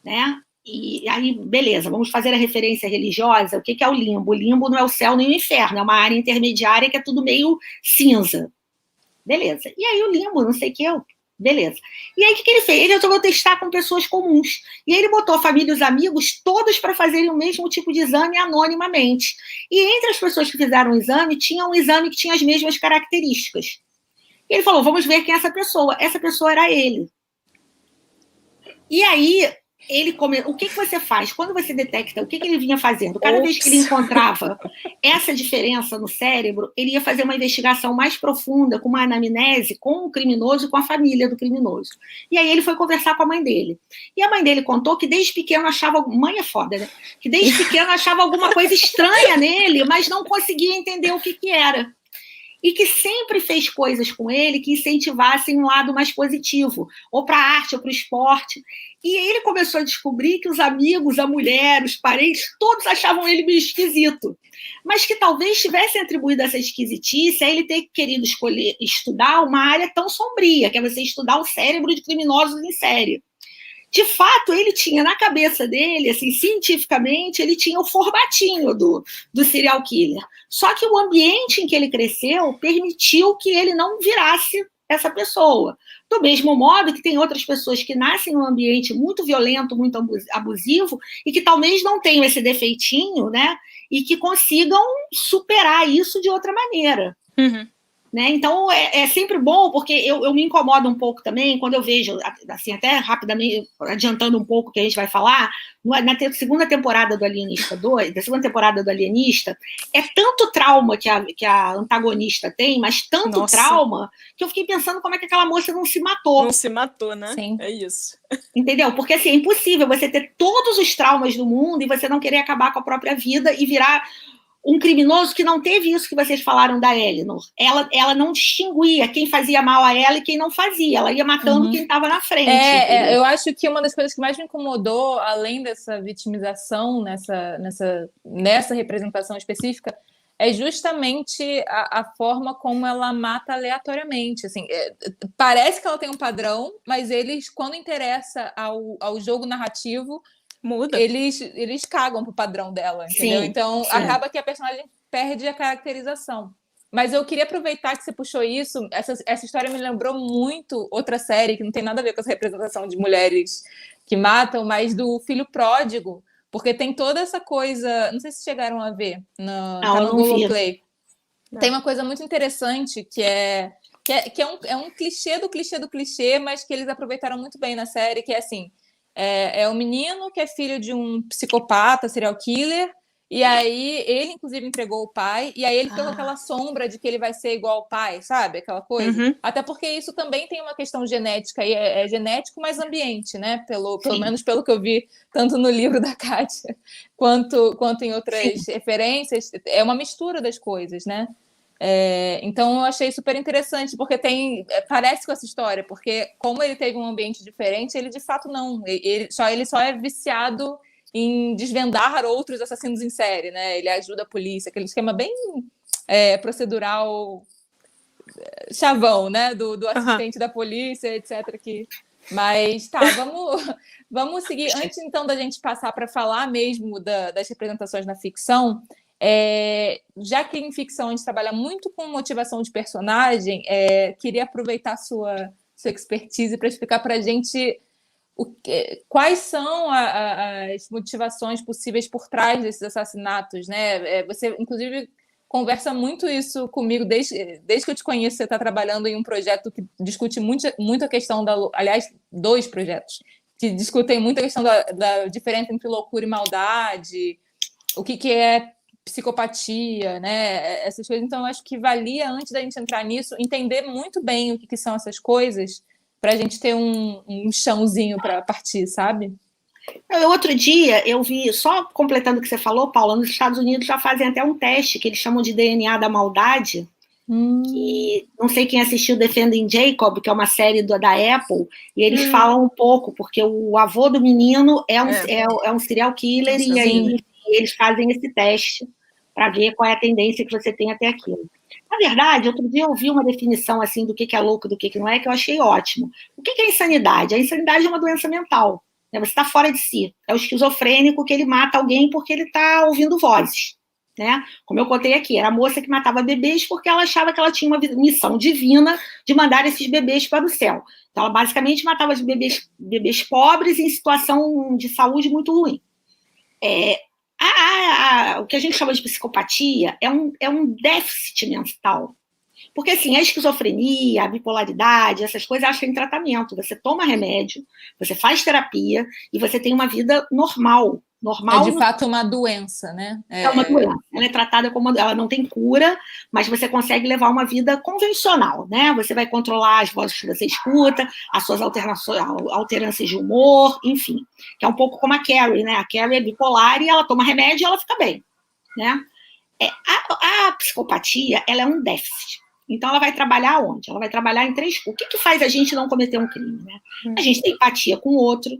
né? E aí, beleza, vamos fazer a referência religiosa. O que é o limbo? O limbo não é o céu nem o inferno, é uma área intermediária que é tudo meio cinza. Beleza. E aí o limbo, não sei o que, beleza. E aí o que ele fez? Ele resolveu testar com pessoas comuns. E aí ele botou a família e os amigos todos para fazerem o mesmo tipo de exame anonimamente. E entre as pessoas que fizeram o exame, tinha um exame que tinha as mesmas características. E ele falou, vamos ver quem é essa pessoa. Essa pessoa era ele. E aí o que você faz? Quando você detecta o que ele vinha fazendo, cada vez que ele encontrava essa diferença no cérebro, ele ia fazer uma investigação mais profunda, com uma anamnese, com o criminoso e com a família do criminoso. E aí ele foi conversar com a mãe dele. E a mãe dele contou que desde pequeno achava... Mãe é foda, né? Que desde pequeno achava alguma coisa estranha nele, mas não conseguia entender o que era. E que sempre fez coisas com ele que incentivassem um lado mais positivo, ou para a arte, ou para o esporte. E ele começou a descobrir que os amigos, a mulher, os parentes, todos achavam ele meio esquisito. Mas que talvez tivessem atribuído essa esquisitice a ele ter querido estudar uma área tão sombria, que é você estudar o cérebro de criminosos em série. De fato, ele tinha na cabeça dele, assim, cientificamente, ele tinha o formatinho do serial killer. Só que o ambiente em que ele cresceu permitiu que ele não virasse essa pessoa. Do mesmo modo que tem outras pessoas que nascem num ambiente muito violento, muito abusivo, e que talvez não tenham esse defeitinho, né? E que consigam superar isso de outra maneira. Uhum. Né? Então, é sempre bom, porque eu me incomodo um pouco também quando eu vejo, assim, até rapidamente, adiantando um pouco o que a gente vai falar, na segunda temporada do Alienista 2, da segunda temporada do Alienista, é tanto trauma que a antagonista tem, mas tanto trauma, que eu fiquei pensando como é que aquela moça não se matou. Não se matou, né? Sim. É isso. Entendeu? Porque, assim, é impossível você ter todos os traumas do mundo e você não querer acabar com a própria vida e virar um criminoso que não teve isso que vocês falaram da Eleanor. Ela não distinguia quem fazia mal a ela e quem não fazia. Ela ia matando quem estava na frente. Eu acho que uma das coisas que mais me incomodou, além dessa vitimização nessa representação específica, é justamente a forma como ela mata aleatoriamente. Assim, parece que ela tem um padrão, mas eles, quando interessa ao jogo narrativo, muda. Eles cagam pro padrão dela, entendeu? Sim, então, acaba que a personagem perde a caracterização. Mas eu queria aproveitar que você puxou isso. Essa história me lembrou muito outra série que não tem nada a ver com essa representação de mulheres que matam, mas do Filho Pródigo, porque tem toda essa coisa... Não sei se chegaram a ver. Tá no Globoplay. Tem uma coisa muito interessante que é um clichê do clichê do clichê, mas que eles aproveitaram muito bem na série, que é assim... É um menino que é filho de um psicopata, serial killer, e aí ele, inclusive, entregou o pai, e aí ele ficou com aquela sombra de que ele vai ser igual ao pai, sabe? Aquela coisa. Até porque isso também tem uma questão genética, e é genético, mas ambiente, né? Pelo menos pelo que eu vi, tanto no livro da Kátia, quanto em outras referências, é uma mistura das coisas, né? Então eu achei super interessante, porque parece com essa história, porque como ele teve um ambiente diferente, ele de fato não, ele só é viciado em desvendar outros assassinos em série, né? Ele ajuda a polícia, aquele esquema bem procedural chavão, né? Do assistente da polícia, etc. Mas tá, vamos seguir. Antes então da gente passar para falar mesmo das representações na ficção. Já que em ficção a gente trabalha muito com motivação de personagem, queria aproveitar sua expertise para explicar para a gente quais são as motivações possíveis por trás desses assassinatos, né? Você, inclusive, conversa muito isso comigo desde que eu te conheço. Você está trabalhando em um projeto que discute muito a questão aliás, 2 projetos que discutem muito a questão da diferença entre loucura e maldade, o que é psicopatia, né? Essas coisas. Então, eu acho que valia, antes da gente entrar nisso, entender muito bem o que são essas coisas, para a gente ter um chãozinho para partir, sabe? Outro dia, eu vi, só completando o que você falou, Paula, nos Estados Unidos já fazem até um teste que eles chamam de DNA da maldade, que não sei quem assistiu Defending Jacob, que é uma série da Apple, e eles falam um pouco, porque o avô do menino é um serial killer, e aí eles fazem esse teste para ver qual é a tendência que você tem até aquilo. Na verdade, outro dia eu ouvi uma definição assim do que é louco e do que não é, que eu achei ótimo. O que é insanidade? A insanidade é uma doença mental. Né? Você está fora de si. É o esquizofrênico que ele mata alguém porque ele está ouvindo vozes. Né? Como eu contei aqui, era a moça que matava bebês porque ela achava que ela tinha uma missão divina de mandar esses bebês para o céu. Então, ela basicamente matava os bebês pobres em situação de saúde muito ruim. O que a gente chama de psicopatia é um déficit mental. Porque, assim, a esquizofrenia, a bipolaridade, essas coisas, elas têm tratamento. Você toma remédio, você faz terapia e você tem uma vida normal. É, de fato, uma doença, né? É uma doença. Ela é tratada como... Ela não tem cura, mas você consegue levar uma vida convencional, né? Você vai controlar as vozes que você escuta, as suas alterâncias de humor, enfim. Que é um pouco como a Carrie, né? A Carrie é bipolar e ela toma remédio e ela fica bem, né? A psicopatia, ela é um déficit. Então, ela vai trabalhar onde? Ela vai trabalhar em 3... O que faz a gente não cometer um crime, né? A gente tem empatia com o outro,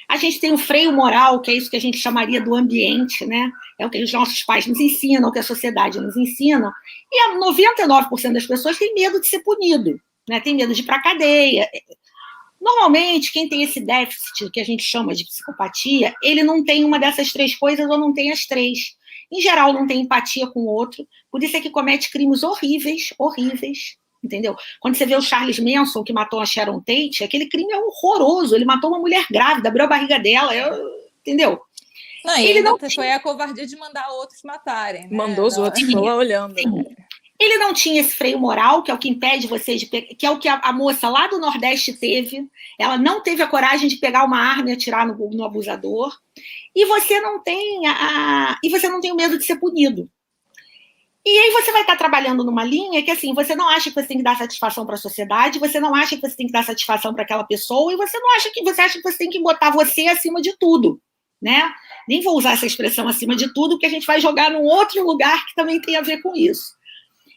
a gente tem o freio moral, que é isso que a gente chamaria do ambiente, né? É o que os nossos pais nos ensinam, o que a sociedade nos ensina. E 99% das pessoas tem medo de ser punido, né? Tem medo de ir para a cadeia. Normalmente, quem tem esse déficit, que a gente chama de psicopatia, ele não tem uma dessas 3 coisas ou não tem as 3. Em geral, não tem empatia com o outro, por isso é que comete crimes horríveis, entendeu? Quando você vê o Charles Manson, que matou a Sharon Tate, aquele crime é horroroso, ele matou uma mulher grávida, abriu a barriga dela, entendeu? Não, ele não foi a covardia de mandar outros matarem. Né? Mandou os outros, ficou lá olhando. Sim. Ele não tinha esse freio moral, que é o que impede você de pegar, que é o que a moça lá do Nordeste teve. Ela não teve a coragem de pegar uma arma e atirar no abusador. E você não tem o medo de ser punido. E aí você vai estar trabalhando numa linha que, assim, você não acha que você tem que dar satisfação para a sociedade, você não acha que você tem que dar satisfação para aquela pessoa, e você acha que você tem que botar você acima de tudo, né? Nem vou usar essa expressão acima de tudo, porque a gente vai jogar num outro lugar que também tem a ver com isso.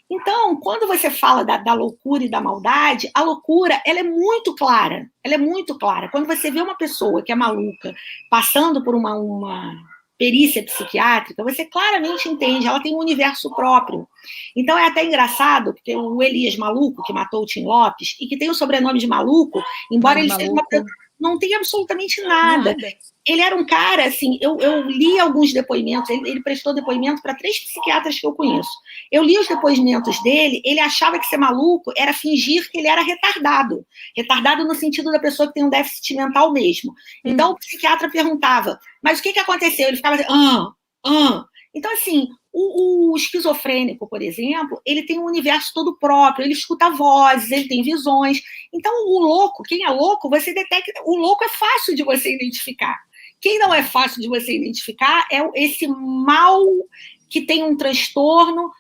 Então, quando você fala da loucura e da maldade, a loucura, ela é muito clara. Ela é muito clara. Quando você vê uma pessoa que é maluca passando por uma perícia psiquiátrica, você claramente entende, ela tem um universo próprio. Então, é até engraçado, porque o Elias Maluco, que matou o Tim Lopes, e que tem o sobrenome de Maluco, embora ele seja uma pessoa, não tem absolutamente nada. Ele era um cara, assim, eu li alguns depoimentos, ele prestou depoimento para 3 psiquiatras que eu conheço. Eu li os depoimentos dele, ele achava que ser maluco era fingir que ele era retardado. Retardado no sentido da pessoa que tem um déficit mental mesmo. Então, o psiquiatra perguntava, mas o que aconteceu? Ele ficava assim, Então, assim, o esquizofrênico, por exemplo, ele tem um universo todo próprio, ele escuta vozes, ele tem visões. Então, o louco, quem é louco, você detecta. O louco é fácil de você identificar. Quem não é fácil de você identificar é esse mal que tem um transtorno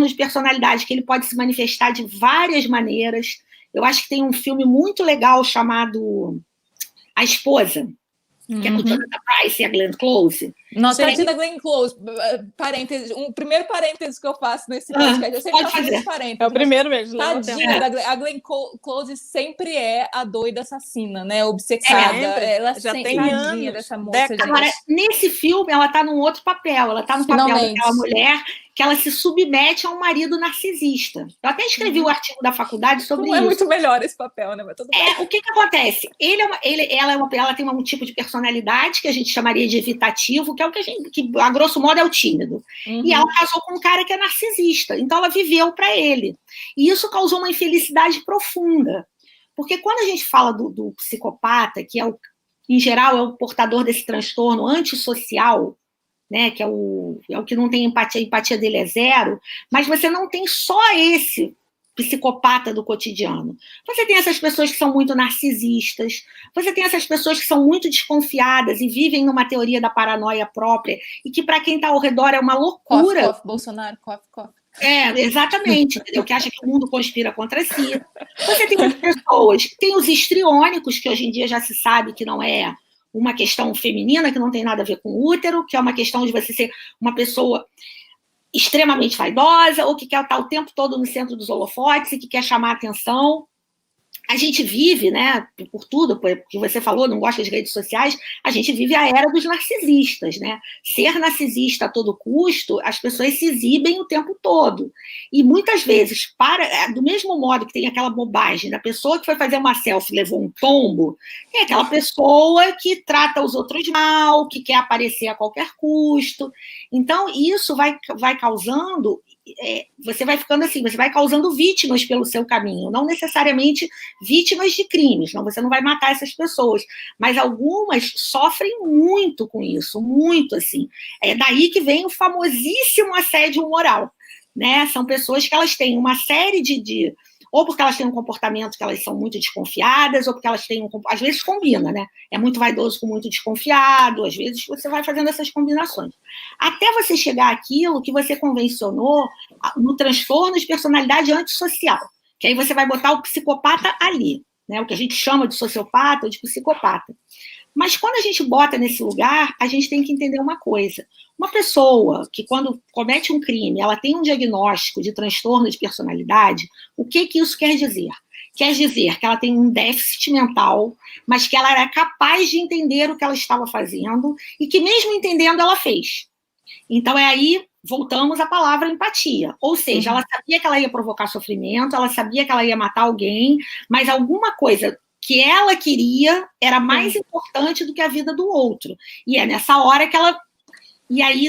de personalidade, que ele pode se manifestar de várias maneiras. Eu acho que tem um filme muito legal chamado A Esposa, que é com Jonathan Pryce e a Glenn Close. Nossa, a Glenn Close, parênteses, primeiro parênteses que eu faço nesse podcast, eu sempre faço esse parênteses. É o primeiro mesmo. Tadinha, a Glenn Close sempre é a doida assassina, né? Obcecada. Ela já tem anos dessa moça. Agora, nesse filme, ela está num outro papel. Ela está no papel daquela mulher que ela se submete a um marido narcisista. Eu até escrevi um artigo da faculdade sobre isso. Não é muito melhor esse papel, né? Mas tudo bem. O que acontece? Ela tem um tipo de personalidade que a gente chamaria de evitativo, que é o que a grosso modo é o tímido. E ela casou com um cara que é narcisista. Então ela viveu para ele. E isso causou uma infelicidade profunda. Porque quando a gente fala do psicopata, que em geral é o portador desse transtorno antissocial, né, que é o que não tem empatia, a empatia dele é 0, mas você não tem só esse psicopata do cotidiano. Você tem essas pessoas que são muito narcisistas, você tem essas pessoas que são muito desconfiadas e vivem numa teoria da paranoia própria, e que para quem está ao redor é uma loucura. Cof, Bolsonaro, cof. Exatamente, entendeu? Que acha que o mundo conspira contra si. Você tem as pessoas, tem os histriônicos, que hoje em dia já se sabe que não é uma questão feminina, que não tem nada a ver com útero, que é uma questão de você ser uma pessoa extremamente vaidosa, ou que quer estar o tempo todo no centro dos holofotes e que quer chamar a atenção. A gente vive, né, por tudo, porque você falou, não gosta de redes sociais, a gente vive a era dos narcisistas, né? Ser narcisista a todo custo, as pessoas se exibem o tempo todo. E muitas vezes, do mesmo modo que tem aquela bobagem da pessoa que foi fazer uma selfie e levou um tombo, tem aquela pessoa que trata os outros mal, que quer aparecer a qualquer custo. Então, isso vai causando... você vai ficando assim, você vai causando vítimas pelo seu caminho, não necessariamente vítimas de crimes, não, você não vai matar essas pessoas, mas algumas sofrem muito com isso, muito assim. É daí que vem o famosíssimo assédio moral, né? São pessoas que elas têm uma série ou porque elas têm um comportamento que elas são muito desconfiadas, ou porque elas têm às vezes combina, né? É muito vaidoso com muito desconfiado, às vezes você vai fazendo essas combinações. Até você chegar àquilo que você convencionou no transtorno de personalidade antissocial, que aí você vai botar o psicopata ali, né? O que a gente chama de sociopata ou de psicopata. Mas quando a gente bota nesse lugar, a gente tem que entender uma coisa. Uma pessoa que, quando comete um crime, ela tem um diagnóstico de transtorno de personalidade, o que isso quer dizer? Quer dizer que ela tem um déficit mental, mas que ela era capaz de entender o que ela estava fazendo e que, mesmo entendendo, ela fez. Então, aí voltamos à palavra empatia. Ou seja, ela sabia que ela ia provocar sofrimento, ela sabia que ela ia matar alguém, mas alguma coisa que ela queria era mais importante do que a vida do outro. E é nessa hora que ela... E aí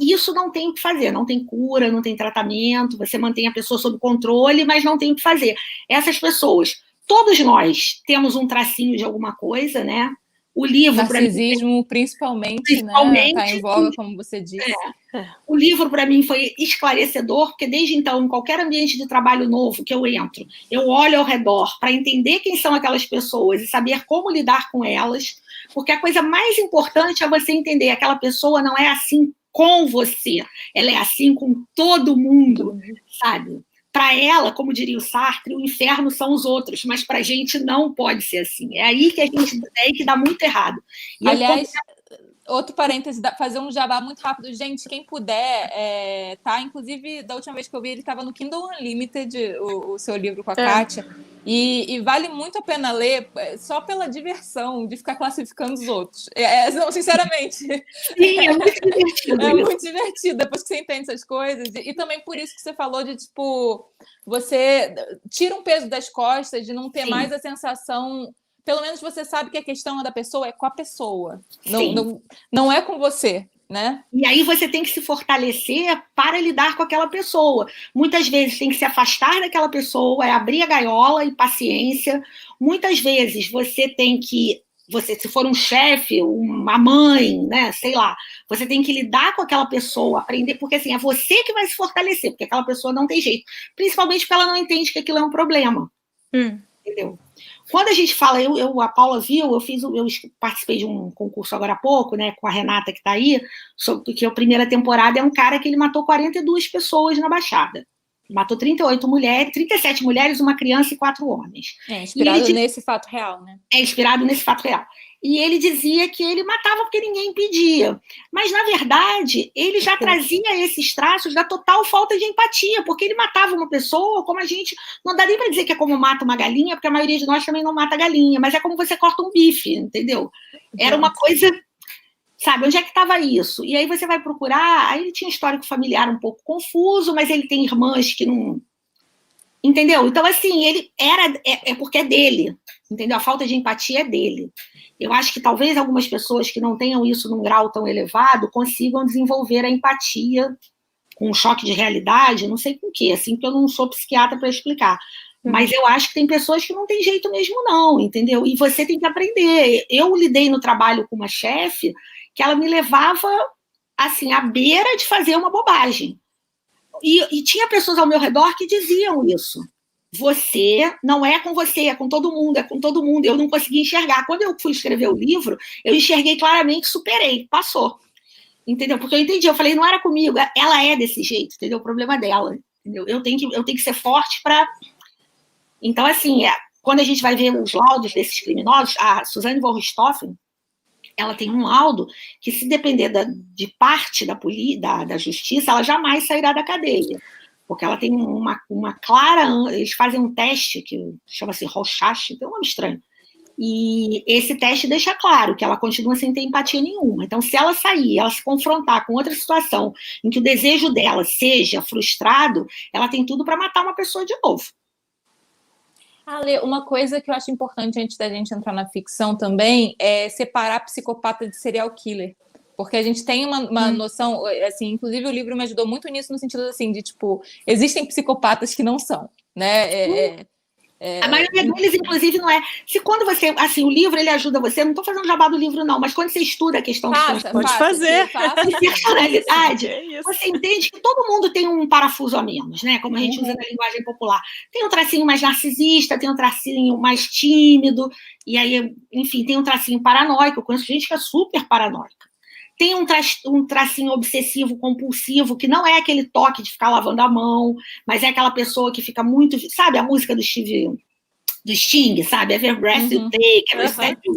isso não tem o que fazer, não tem cura, não tem tratamento, você mantém a pessoa sob controle, mas não tem o que fazer. Essas pessoas, todos nós temos um tracinho de alguma coisa, né? O livro, narcisismo, principalmente, né? Está em voga, como você disse. O livro, para mim, foi esclarecedor, porque desde então, em qualquer ambiente de trabalho novo que eu entro, eu olho ao redor para entender quem são aquelas pessoas e saber como lidar com elas, porque a coisa mais importante é você entender que aquela pessoa não é assim com você, ela é assim com todo mundo, sabe? Para ela, como diria o Sartre, o inferno são os outros, mas para a gente não pode ser assim. É aí que dá muito errado. E aliás, outro parêntese, fazer um jabá muito rápido. Gente, quem puder, tá? Inclusive, da última vez que eu vi, ele estava no Kindle Unlimited, o seu livro com a Kátia. E vale muito a pena ler só pela diversão de ficar classificando os outros. Não, sinceramente. Sim, é muito divertido. É muito divertido depois que você entende essas coisas. E também por isso que você falou de, tipo, você tira um peso das costas de não ter mais a sensação... Pelo menos você sabe que a questão da pessoa é com a pessoa. Não é com você. Né? E aí você tem que se fortalecer para lidar com aquela pessoa. Muitas vezes tem que se afastar daquela pessoa, abrir a gaiola e paciência. Muitas vezes você tem que, se for um chefe, uma mãe, né, sei lá, você tem que lidar com aquela pessoa, aprender, porque assim, é você que vai se fortalecer, porque aquela pessoa não tem jeito. Principalmente porque ela não entende que aquilo é um problema. Entendeu? Quando a gente fala, a Paula viu, eu participei de um concurso agora há pouco, né, com a Renata que está aí, que a primeira temporada é um cara que ele matou 42 pessoas na Baixada. Matou 38 mulheres, 37 mulheres, uma criança e 4 homens. Inspirado nesse fato real, né? É inspirado nesse fato real. E ele dizia que ele matava porque ninguém impedia. Mas, na verdade, ele já trazia esses traços da total falta de empatia, porque ele matava uma pessoa como a gente... Não dá nem para dizer que é como mata uma galinha, porque a maioria de nós também não mata galinha, mas é como você corta um bife, entendeu? Era uma coisa... Sabe, onde é que estava isso? E aí você vai procurar... Aí ele tinha um histórico familiar um pouco confuso, mas ele tem irmãs que não... Entendeu? Então, assim, ele é porque é dele, entendeu? A falta de empatia é dele. Eu acho que talvez algumas pessoas que não tenham isso num grau tão elevado consigam desenvolver a empatia com um choque de realidade, não sei com o quê, assim, porque eu não sou psiquiatra para explicar. Mas eu acho que tem pessoas que não tem jeito mesmo, não, entendeu? E você tem que aprender. Eu lidei no trabalho com uma chefe que ela me levava, assim, à beira de fazer uma bobagem. E tinha pessoas ao meu redor que diziam isso. Você não é com você, é com todo mundo, é com todo mundo. Eu não conseguia enxergar. Quando eu fui escrever o livro, eu enxerguei claramente, superei, passou. Entendeu? Porque eu entendi, eu falei, não era comigo, ela é desse jeito, entendeu? O problema dela, entendeu? Eu tenho que ser forte para... Então, assim, quando a gente vai ver os laudos desses criminosos, a Suzane von Richthofen, ela tem um laudo que, se depender de parte da justiça, ela jamais sairá da cadeia. Porque ela tem uma clara... Eles fazem um teste que chama-se Rorschach, tem um nome estranho. E esse teste deixa claro que ela continua sem ter empatia nenhuma. Então, se ela sair, ela se confrontar com outra situação em que o desejo dela seja frustrado, ela tem tudo para matar uma pessoa de novo. Ale, uma coisa que eu acho importante antes da gente entrar na ficção também é separar psicopata de serial killer. Porque a gente tem uma noção, assim, inclusive o livro me ajudou muito nisso, no sentido assim, de tipo, existem psicopatas que não são, né? A maioria deles, inclusive, não é. Se quando você... Assim, o livro, ele ajuda você... Não estou fazendo jabá do livro, não, mas quando você estuda a questão de pode fazer. E personalidade, você entende que todo mundo tem um parafuso a menos, né? Como a gente usa na linguagem popular. Tem um tracinho mais narcisista, tem um tracinho mais tímido, e aí, enfim, tem um tracinho paranoico. Eu conheço gente que é super paranoica. Tem um tracinho obsessivo, compulsivo, que não é aquele toque de ficar lavando a mão, mas é aquela pessoa que fica muito... Sabe a música do Sting, sabe? Every breath you take, every step you...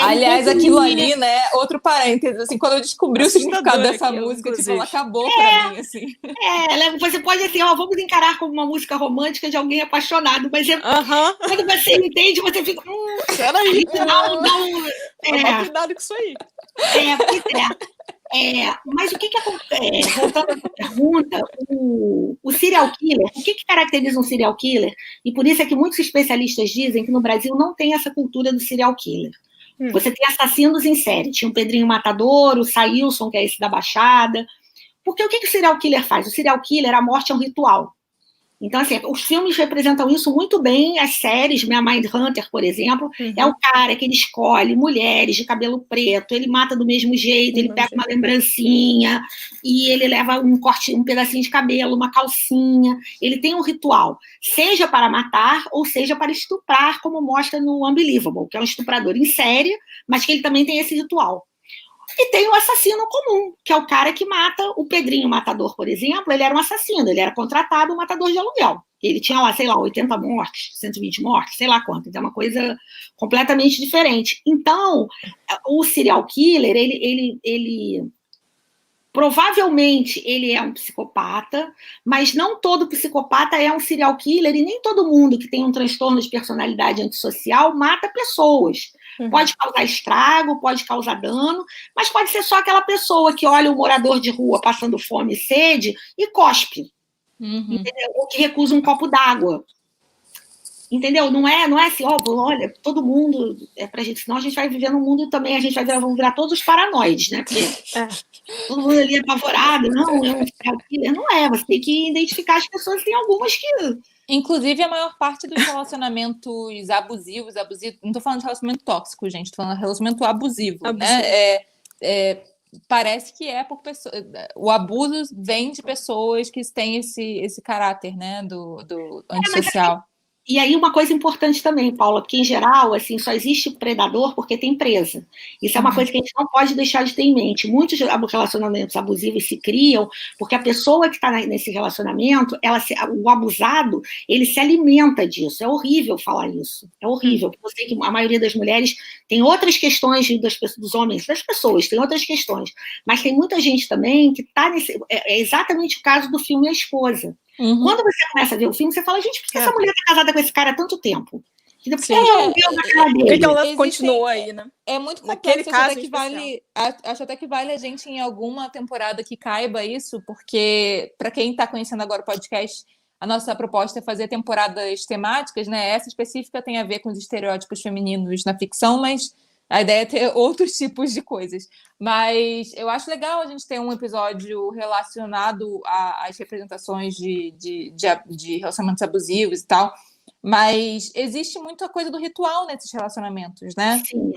Aliás, aquilo ali, né? Outro parênteses, assim, quando eu descobri o significado dessa música, tipo, ela acabou pra mim, assim. Você pode, assim, vamos encarar como uma música romântica de alguém apaixonado, mas quando você entende, você fica... Peraí, não, cuidado com isso aí. Mas o que acontece? Voltando à sua pergunta, o serial killer, o que caracteriza um serial killer? E por isso é que muitos especialistas dizem que no Brasil não tem essa cultura do serial killer. Você tem assassinos em série. Tinha o Pedrinho Matador, o Sailson, que é esse da Baixada. Porque o que o serial killer faz? O serial killer, a morte é um ritual. Então, assim, os filmes representam isso muito bem, as séries, minha Mindhunter, por exemplo, é o cara que ele escolhe mulheres de cabelo preto, ele mata do mesmo jeito, ele pega uma lembrancinha e ele leva um pedacinho de cabelo, uma calcinha, ele tem um ritual, seja para matar ou seja para estuprar, como mostra no Unbelievable, que é um estuprador em série, mas que ele também tem esse ritual. E tem o assassino comum, que é o cara que mata o Pedrinho Matador, por exemplo, ele era um assassino, ele era contratado, um matador de aluguel. Ele tinha lá, sei lá, 80 mortes, 120 mortes, sei lá quanto, é uma coisa completamente diferente. Então, o serial killer, ele provavelmente ele é um psicopata, mas não todo psicopata é um serial killer e nem todo mundo que tem um transtorno de personalidade antissocial mata pessoas. Pode causar estrago, pode causar dano, mas pode ser só aquela pessoa que olha o morador de rua passando fome e sede e cospe, entendeu? Ou que recusa um copo d'água. Entendeu? Não é assim, olha, todo mundo é pra gente, senão a gente vai viver num mundo também, vamos virar todos os paranoides, né? Porque todo mundo ali é apavorado, não, é um serial killer. Não é, você tem que identificar as pessoas, tem algumas que... Inclusive, a maior parte dos relacionamentos abusivos, não estou falando de relacionamento tóxico, gente, estou falando de relacionamento abusivo. Né? Parece que é por pessoas. O abuso vem de pessoas que têm esse caráter, né, do antissocial. E aí uma coisa importante também, Paula, porque em geral, assim, só existe predador porque tem presa. Isso é uma coisa que a gente não pode deixar de ter em mente. Muitos relacionamentos abusivos se criam porque a pessoa que está nesse relacionamento, o abusado, ele se alimenta disso. É horrível falar isso. É horrível. Porque eu sei que a maioria das mulheres tem outras questões dos homens, das pessoas, tem outras questões. Mas tem muita gente também que está nesse... É exatamente o caso do filme A Esposa. Quando você começa a ver o filme, você fala, gente, por que essa mulher está casada com esse cara há tanto tempo? Por que ela não deu na cara dele? Por que ela continuou aí, né? É muito complexo, acho até que vale a gente, em alguma temporada, que caiba isso, porque, para quem está conhecendo agora o podcast, a nossa proposta é fazer temporadas temáticas, né? Essa específica tem a ver com os estereótipos femininos na ficção, mas a ideia é ter outros tipos de coisas. Mas eu acho legal a gente ter um episódio relacionado às representações de relacionamentos abusivos e tal. Mas existe muita coisa do ritual nesses relacionamentos, né? Sim.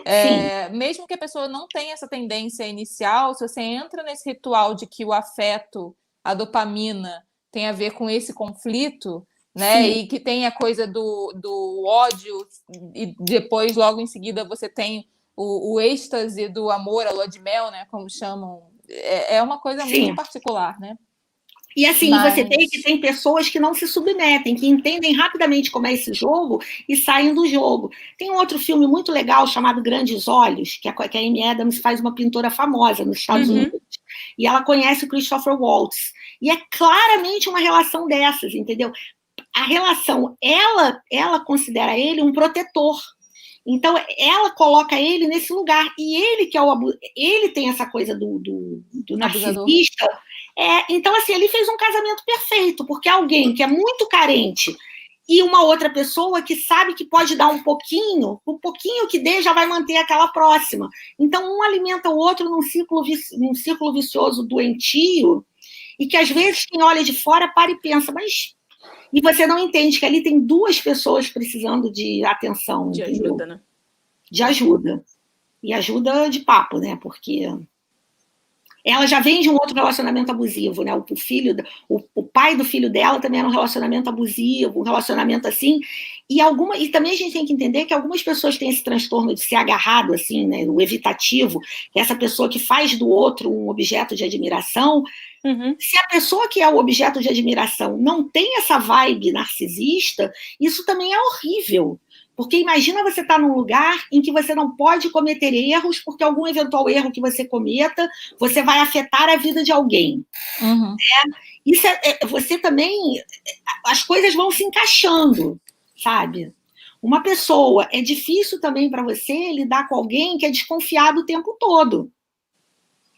Mesmo que a pessoa não tenha essa tendência inicial, se você entra nesse ritual de que o afeto, a dopamina, tem a ver com esse conflito, né? Sim. E que tem a coisa do ódio, e depois, logo em seguida, você tem o êxtase do amor, a lua de mel, né? Como chamam. É uma coisa muito particular, né? E assim, você tem pessoas que não se submetem, que entendem rapidamente como é esse jogo e saem do jogo. Tem um outro filme muito legal chamado Grandes Olhos, que a Amy Adams faz uma pintora famosa nos Estados Unidos. E ela conhece o Christopher Waltz. E é claramente uma relação dessas, entendeu? A relação, ela considera ele um protetor. Então, ela coloca ele nesse lugar. E ele que é ele tem essa coisa do narcisista. Então, assim, ele fez um casamento perfeito, porque alguém que é muito carente e uma outra pessoa que sabe que pode dar um pouquinho que dê já vai manter aquela próxima. Então, um alimenta o outro num círculo vicioso doentio, e que às vezes quem olha de fora para e pensa, mas... E você não entende que ali tem duas pessoas precisando de atenção. De ajuda, né? De ajuda. E ajuda de papo, né? Porque ela já vem de um outro relacionamento abusivo, né? O pai do filho dela também era um relacionamento abusivo, um relacionamento assim. E também a gente tem que entender que algumas pessoas têm esse transtorno de ser agarrado, assim, né? O evitativo, que é essa pessoa que faz do outro um objeto de admiração. Se a pessoa que é o objeto de admiração não tem essa vibe narcisista, isso também é horrível. Porque imagina você estar num lugar em que você não pode cometer erros, porque algum eventual erro que você cometa, você vai afetar a vida de alguém. Isso você também... As coisas vão se encaixando, sabe? Uma pessoa... É difícil também para você lidar com alguém que é desconfiado o tempo todo.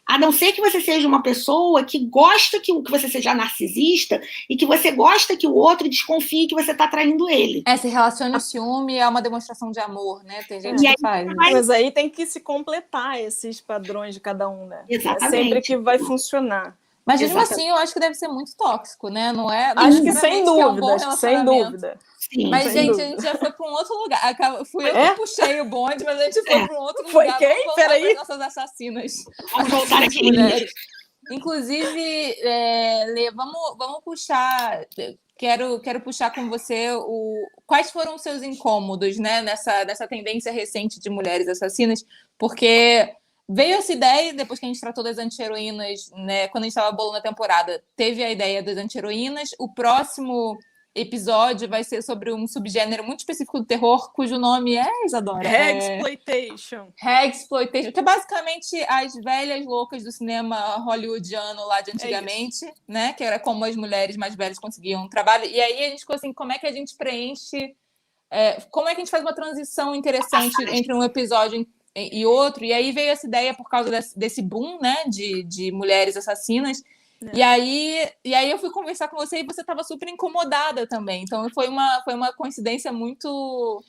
A não ser que você seja uma pessoa que gosta que você seja narcisista e que você gosta que o outro desconfie que você está traindo ele. Se relaciona o ciúme é uma demonstração de amor, né? Tem gente que faz. Mas aí tem que se completar esses padrões de cada um, né? Exatamente. É sempre que vai funcionar. Mas mesmo assim, eu acho que deve ser muito tóxico, né? Não é? Acho que sem necessariamente que é um dúvida, bom acho que sem relacionamento. dúvida. Sim, Mas, sem gente, dúvida. a gente já foi para um outro lugar. Fui eu que puxei o bonde, mas a gente foi para um outro Foi lugar. quem? Vamos voltar Peraí. para as nossas assassinas. Vamos voltar Assassinas aqui. mulheres. Inclusive, Lê, vamos puxar. Quero puxar com você quais foram os seus incômodos, né, nessa tendência recente de mulheres assassinas, porque veio essa ideia, depois que a gente tratou das anti-heroínas, né, quando a gente estava bolando a temporada, teve a ideia das anti-heroínas. O próximo episódio vai ser sobre um subgênero muito específico do terror, cujo nome é, Isadora? Hexploitation. Hexploitation, que é basicamente as velhas loucas do cinema hollywoodiano lá de antigamente, né? Que era como as mulheres mais velhas conseguiam trabalho. E aí a gente ficou assim, como é que a gente preenche... como é que a gente faz uma transição interessante entre um episódio e outro? E aí veio essa ideia por causa desse boom, né? De mulheres assassinas. E aí eu fui conversar com você e você estava super incomodada também. Então foi uma coincidência muito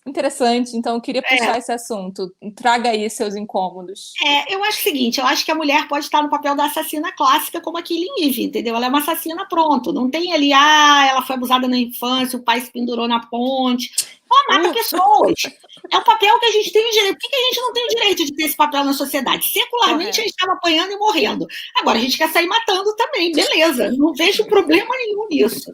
interessante. Então eu queria puxar esse assunto. Traga aí seus incômodos. Eu acho o seguinte, eu acho que a mulher pode estar no papel da assassina clássica como a Killing Eve, entendeu? Ela é uma assassina, pronto. Não tem ali, ela foi abusada na infância, o pai se pendurou na ponte. Ela mata pessoas. É o papel que a gente tem o direito. Por que a gente não tem o direito de ter esse papel na sociedade? Secularmente a gente estava apanhando e morrendo. Agora a gente quer sair matando também, beleza. Não vejo problema nenhum nisso.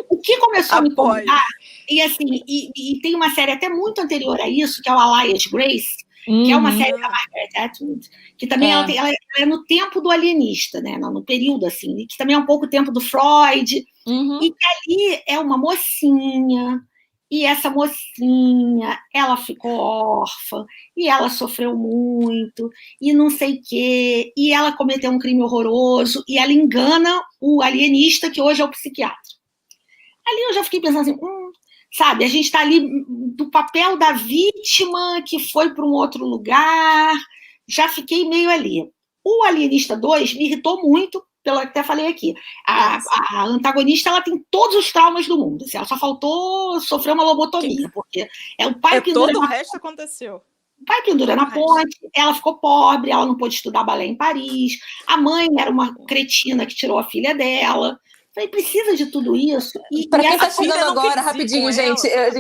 O que começou a me incomodar, e assim, e tem uma série até muito anterior a isso, que é o Alias Grace, que é uma série da Margaret Atwood, que também ela é no tempo do alienista, né? No período, assim, que também é um pouco o tempo do Freud, e que ali é uma mocinha, e essa mocinha, ela ficou órfã, e ela sofreu muito, e não sei o quê, e ela cometeu um crime horroroso, e ela engana o alienista, que hoje é o psiquiatra. Ali eu já fiquei pensando assim, sabe, a gente está ali do papel da vítima que foi para um outro lugar, já fiquei meio ali. O Alienista 2 me irritou muito, pelo que até falei aqui. A antagonista, ela tem todos os traumas do mundo, assim, ela só faltou sofrer uma lobotomia, porque é o pai que todo o resto aconteceu. O pai pendura na ponte, ela ficou pobre, ela não pôde estudar balé em Paris, a mãe era uma cretina que tirou a filha dela. Falei, precisa de tudo isso? Para quem está chegando agora, rapidinho, gente, a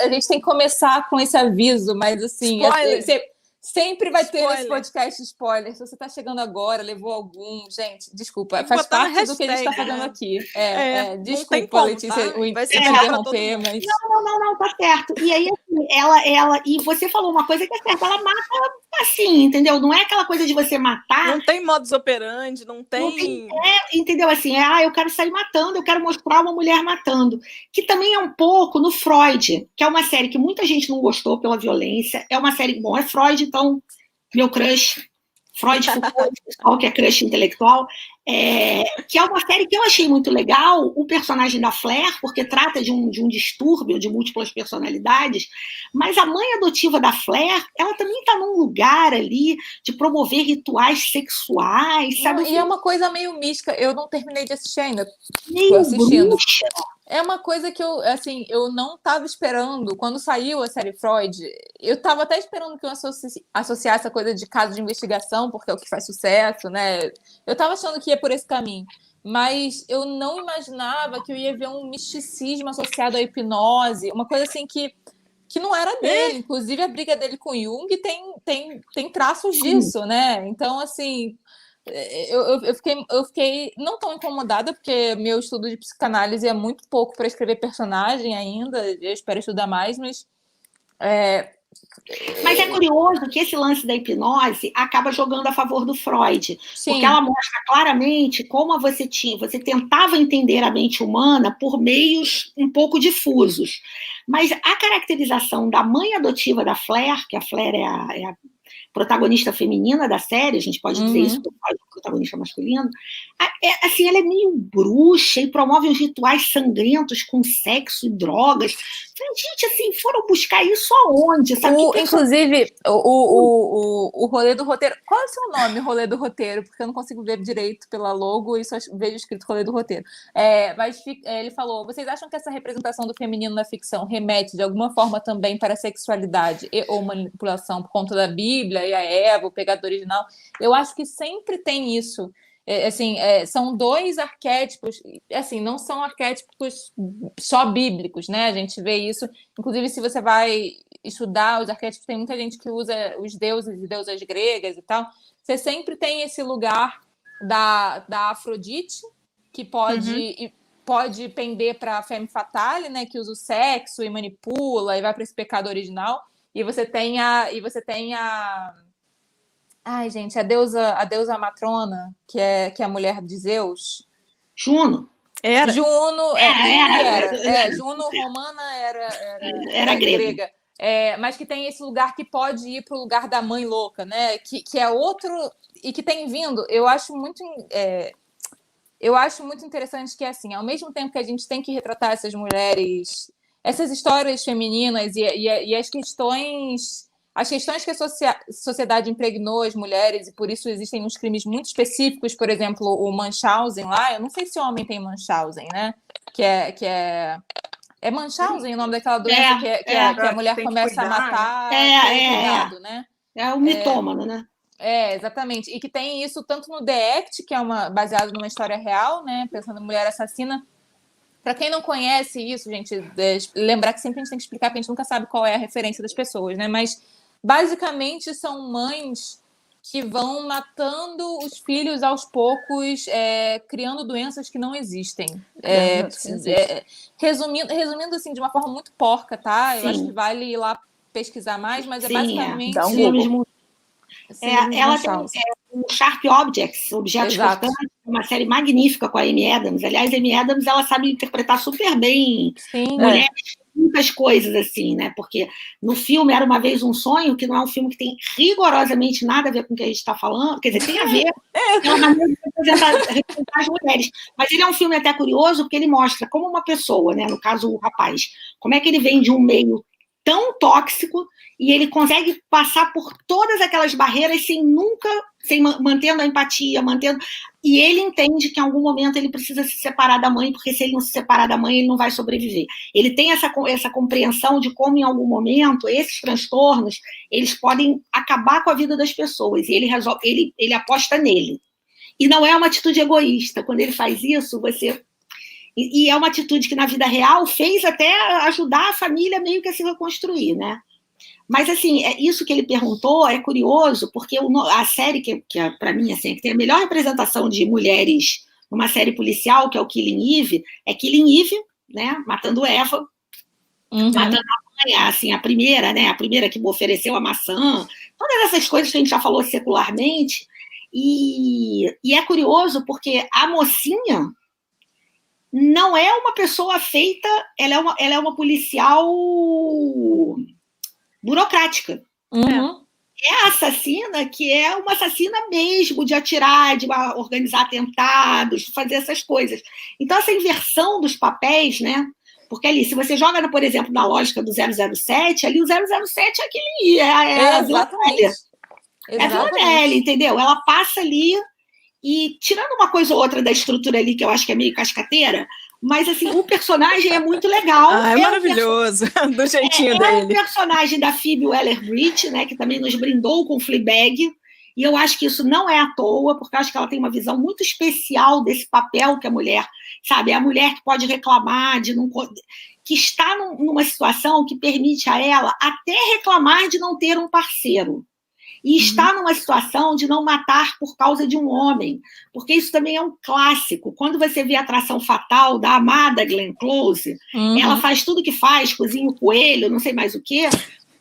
gente tem que começar com esse aviso, mas assim, sempre vai ter nesse podcast spoiler. Se você está chegando agora, levou algum, gente, desculpa, faz parte do que a gente está fazendo aqui. Desculpa, Letícia, vai ser interromper, mas... Não, tá certo. E aí, assim, e você falou uma coisa que é certa, ela mata assim, entendeu? Não é aquela coisa de você matar. Não tem modus operandi, não tem entendeu? Assim, eu quero sair matando, eu quero mostrar uma mulher matando. Que também é um pouco no Freud, que é uma série que muita gente não gostou pela violência. É uma série, bom, é Freud, então, meu crush, Freud, Foucault, pessoal que é crush intelectual, que é uma série que eu achei muito legal, o personagem da Flair, porque trata de um distúrbio de múltiplas personalidades, mas a mãe adotiva da Flair, ela também está num lugar ali de promover rituais sexuais, sabe? E é uma coisa meio mística, eu não terminei de assistir ainda. Meio assistindo. Bruxa. É uma coisa que eu não estava esperando. Quando saiu a série Freud, eu estava até esperando que eu associasse essa coisa de caso de investigação, porque é o que faz sucesso, né? Eu estava achando que ia por esse caminho. Mas eu não imaginava que eu ia ver um misticismo associado à hipnose, uma coisa assim que não era dele. Inclusive, a briga dele com Jung tem traços disso, né? Então, assim... Eu fiquei não tão incomodada, porque meu estudo de psicanálise é muito pouco para escrever personagem ainda, eu espero estudar mais, mas... Mas é curioso que esse lance da hipnose acaba jogando a favor do Freud, porque ela mostra claramente como você tentava entender a mente humana por meios um pouco difusos. Mas a caracterização da mãe adotiva da Flair, que a Flair é a protagonista feminina da série, a gente pode dizer isso, porque o protagonista masculino, assim, ela é meio bruxa e promove uns rituais sangrentos com sexo e drogas. Gente, assim, foram buscar isso aonde? Sabe? Inclusive, o rolê do roteiro... Qual é o seu nome, rolê do roteiro? Porque eu não consigo ver direito pela logo e só vejo escrito rolê do roteiro. Mas ele falou, vocês acham que essa representação do feminino na ficção remete de alguma forma também para a sexualidade ou manipulação por conta da Bíblia e a Eva, o pecado original? Eu acho que sempre tem isso. Assim, são dois arquétipos, assim, não são arquétipos só bíblicos, né? A gente vê isso, inclusive se você vai estudar os arquétipos, tem muita gente que usa os deuses e deusas gregas e tal. Você sempre tem esse lugar da Afrodite, que pode pender para a femme fatale, né? Que usa o sexo e manipula e vai para esse pecado original. E você tem a ai, gente, a deusa matrona, que é a mulher de Zeus. Juno. Juno romana era grega. Mas que tem esse lugar que pode ir para o lugar da mãe louca, né? Que é outro e que tem vindo. Eu acho muito interessante que, assim, ao mesmo tempo que a gente tem que retratar essas mulheres, essas histórias femininas e as questões que a sociedade impregnou as mulheres, e por isso existem uns crimes muito específicos, por exemplo, o Munchausen lá, eu não sei se homem tem Munchausen, né? Que é Munchausen o nome daquela doença que a mulher começa a matar, cuidado, né? É o mitômano, né? Exatamente. E que tem isso tanto no The Act, que é baseado numa história real, né? Pensando em mulher assassina. Para quem não conhece isso, gente, lembrar que sempre a gente tem que explicar, porque a gente nunca sabe qual é a referência das pessoas, né? Mas basicamente são mães que vão matando os filhos aos poucos, criando doenças que não existem. Resumindo assim, de uma forma muito porca, tá? Eu acho que vale ir lá pesquisar mais, mas basicamente... Dá um Google. Ela tem um Sharp Objects, Objetos Cortantes, uma série magnífica com a Amy Adams. Aliás, a Amy Adams, ela sabe interpretar super bem mulheres, muitas coisas assim, né? Porque no filme Era Uma Vez um Sonho, que não é um filme que tem rigorosamente nada a ver com o que a gente está falando, quer dizer, tem a ver, é uma maneira de representar as mulheres. Mas ele é um filme até curioso, porque ele mostra como uma pessoa, né? No caso, o rapaz, como é que ele vem de um meio tão tóxico e ele consegue passar por todas aquelas barreiras mantendo a empatia, e ele entende que em algum momento ele precisa se separar da mãe, porque se ele não se separar da mãe, ele não vai sobreviver. Ele tem essa compreensão de como em algum momento esses transtornos, eles podem acabar com a vida das pessoas, e ele aposta nele. E não é uma atitude egoísta. Quando ele faz isso, E é uma atitude que, na vida real, fez até ajudar a família meio que a se reconstruir, né? Mas, assim, isso que ele perguntou é curioso, porque a série que para mim, assim, que tem a melhor representação de mulheres numa série policial, que é o Killing Eve, né? Matando Eva, matando a mãe, assim, a primeira, né? A primeira que ofereceu a maçã, todas essas coisas que a gente já falou secularmente. E é curioso porque a mocinha não é uma pessoa feita, ela é uma policial burocrática. É a assassina que é uma assassina mesmo, de atirar, de organizar atentados, de fazer essas coisas. Então, essa inversão dos papéis, né? Porque ali, se você joga, por exemplo, na lógica do 007, ali o 007 é aquele... a Villanelle. É a Villanelle, entendeu? Ela passa ali e, tirando uma coisa ou outra da estrutura ali, que eu acho que é meio cascateira, mas, assim, o personagem é muito legal. É maravilhoso, do jeitinho dele. É o personagem da Phoebe Waller-Bridge, né, que também nos brindou com Fleabag, e eu acho que isso não é à toa, porque eu acho que ela tem uma visão muito especial desse papel que a mulher, sabe, é a mulher que pode reclamar, que está numa situação que permite a ela até reclamar de não ter um parceiro. E está numa situação de não matar por causa de um homem, porque isso também é um clássico. Quando você vê a Atração Fatal da amada Glenn Close, ela faz tudo que faz, cozinha o coelho, não sei mais o quê,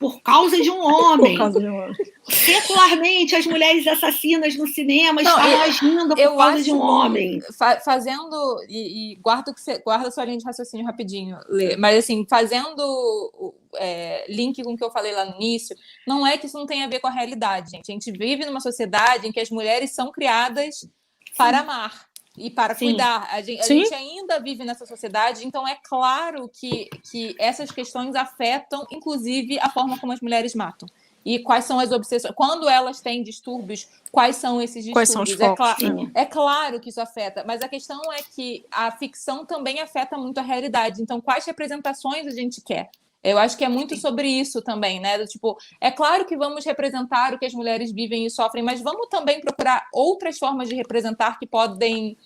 por causa de um homem. Secularmente, as mulheres assassinas no cinema estão agindo por causa de um homem. Fazendo, e guarda sua linha de raciocínio rapidinho, Lê, mas assim, fazendo link com o que eu falei lá no início, não é que isso não tem a ver com a realidade, gente. A gente vive numa sociedade em que as mulheres são criadas para amar e para cuidar. A gente ainda vive nessa sociedade, então é claro que essas questões afetam, inclusive, a forma como as mulheres matam. E quais são as obsessões. Quando elas têm distúrbios, quais são esses distúrbios? Quais são os focos? É claro que isso afeta, mas a questão é que a ficção também afeta muito a realidade. Então, quais representações a gente quer? Eu acho que é muito sobre isso também, né? Do tipo, é claro que vamos representar o que as mulheres vivem e sofrem, mas vamos também procurar outras formas de representar que podem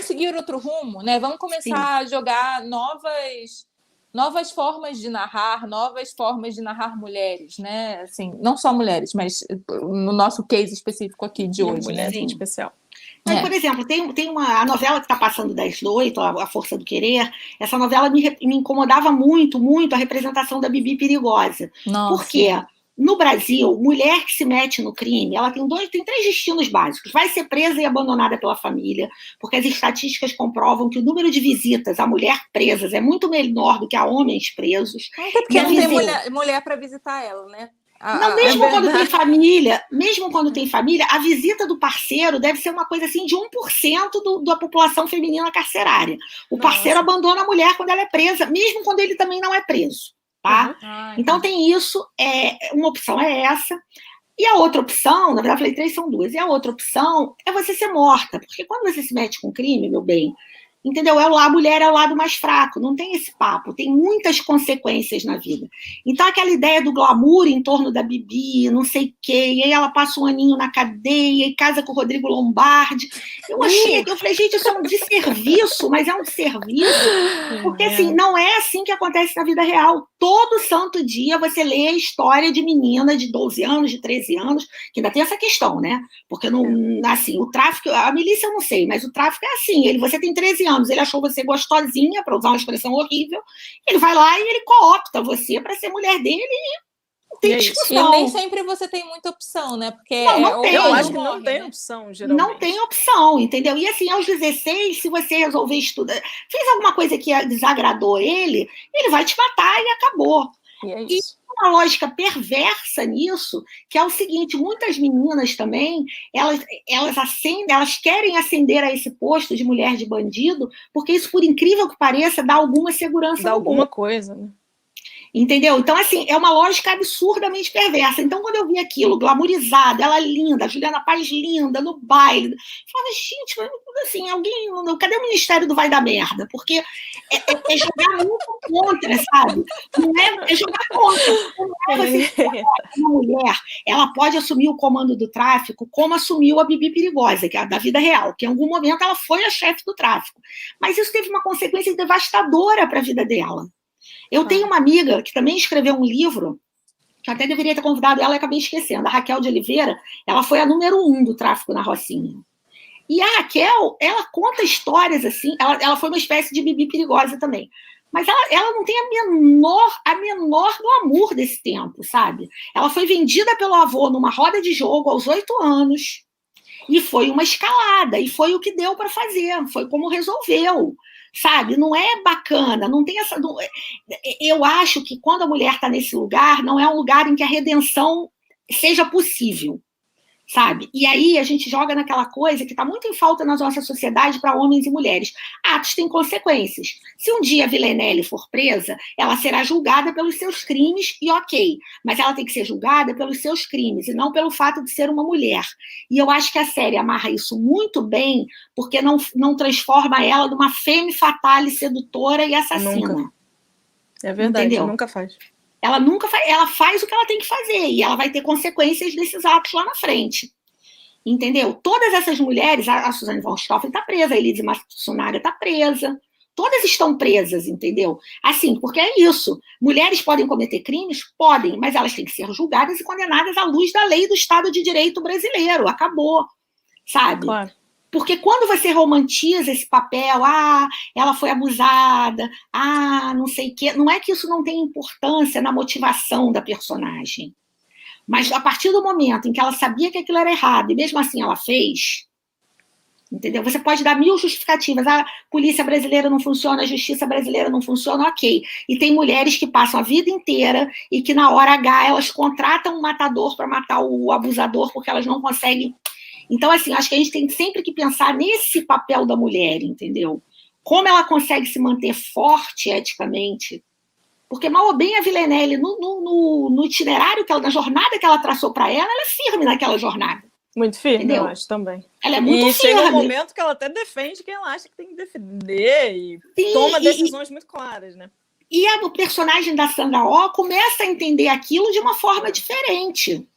seguir outro rumo, né? Vamos começar a jogar novas formas de narrar, novas formas de narrar mulheres, né? Assim, não só mulheres, mas no nosso case específico aqui de hoje, mulher né? em especial. Mas, por exemplo, tem a novela que está passando 10/8, A Força do Querer. Essa novela me incomodava muito, muito a representação da Bibi Perigosa. Nossa. Por quê? No Brasil, mulher que se mete no crime, ela tem 3 destinos básicos. Vai ser presa e abandonada pela família, porque as estatísticas comprovam que o número de visitas a mulher presas é muito menor do que a homens presos. Até porque não tem mulher para visitar ela, né? Não, mesmo quando tem família, a visita do parceiro deve ser uma coisa assim de 1% da população feminina carcerária. O parceiro abandona a mulher quando ela é presa, mesmo quando ele também não é preso. Tá? Então tem isso, uma opção é essa, e a outra opção, na verdade eu falei 3, são 2, e a outra opção é você ser morta, porque quando você se mete com crime, meu bem, entendeu? A mulher é o lado mais fraco, não tem esse papo, tem muitas consequências na vida. Então aquela ideia do glamour em torno da Bibi, não sei o quê, e aí ela passa um aninho na cadeia e casa com o Rodrigo Lombardi. Eu falei, gente, isso é um desserviço, mas é um serviço, porque assim, não é assim que acontece na vida real. Todo santo dia você lê a história de menina de 12 anos, de 13 anos, que ainda tem essa questão, né? Porque não, assim, o tráfico, a milícia eu não sei, mas o tráfico é assim, você tem 13 anos, ele achou você gostosinha, para usar uma expressão horrível, ele vai lá e ele coopta você para ser mulher dele e não tem discussão. E nem sempre você tem muita opção, né? Porque não tem, eu acho que não tem opção, geralmente. Não tem opção, entendeu? E assim, aos 16, se você resolver estudar, fez alguma coisa que desagradou ele vai te matar e acabou. E é isso. E uma lógica perversa nisso, que é o seguinte, muitas meninas também, elas querem ascender a esse posto de mulher de bandido, porque isso, por incrível que pareça, dá alguma segurança. Dá alguma coisa, né? Entendeu? Então, assim, é uma lógica absurdamente perversa. Então, quando eu vi aquilo, glamourizada, ela linda, a Juliana Paz linda, no baile, eu falava, gente, assim, cadê o Ministério do Vai da Merda? Porque é jogar muito contra, sabe? Não é jogar contra. Não é você uma mulher, ela pode assumir o comando do tráfico como assumiu a Bibi Perigosa, que é a da vida real, que em algum momento ela foi a chefe do tráfico. Mas isso teve uma consequência devastadora para a vida dela. Eu tenho uma amiga que também escreveu um livro, que eu até deveria ter convidado ela e acabei esquecendo. A Raquel de Oliveira, ela foi a número 1 do tráfico na Rocinha. E a Raquel, ela conta histórias assim, ela foi uma espécie de Bibi Perigosa também. Mas ela não tem a menor glamour desse tempo, sabe? Ela foi vendida pelo avô numa roda de jogo aos 8 anos, e foi uma escalada, e foi o que deu para fazer, foi como resolveu. Sabe, não é bacana, não tem essa. Eu acho que quando a mulher está nesse lugar, não é um lugar em que a redenção seja possível, sabe? E aí a gente joga naquela coisa que está muito em falta na nossa sociedade para homens e mulheres. Atos têm consequências. Se um dia a Villanelle for presa, ela será julgada pelos seus crimes e ok, mas ela tem que ser julgada pelos seus crimes e não pelo fato de ser uma mulher. E eu acho que a série amarra isso muito bem, porque não transforma ela numa femme fatale sedutora e assassina. Nunca. É verdade, entendeu? Nunca faz. Ela faz o que ela tem que fazer e ela vai ter consequências desses atos lá na frente. Entendeu? Todas essas mulheres, a Suzane von Stoffen está presa, a Elise Matsunaga está presa, todas estão presas, entendeu? Assim, porque é isso. Mulheres podem cometer crimes? Podem, mas elas têm que ser julgadas e condenadas à luz da lei do Estado de Direito brasileiro. Acabou, sabe? Claro. Porque quando você romantiza esse papel, ela foi abusada, não sei o quê, não é que isso não tem importância na motivação da personagem. Mas a partir do momento em que ela sabia que aquilo era errado, e mesmo assim ela fez, entendeu? Você pode dar 1000 justificativas. A polícia brasileira não funciona, a justiça brasileira não funciona, ok. E tem mulheres que passam a vida inteira e que na hora H elas contratam um matador para matar o abusador porque elas não conseguem. Então, assim, acho que a gente tem sempre que pensar nesse papel da mulher, entendeu? Como ela consegue se manter forte eticamente. Porque, mal ou bem, a Villanelle, no itinerário, na jornada que ela traçou para ela é firme naquela jornada. Muito firme, entendeu? Eu acho, também. Ela é muito firme. E chega um momento que ela até defende quem ela acha que tem que defender e toma decisões muito claras, né? E o personagem da Sandra Oh começa a entender aquilo de uma forma diferente.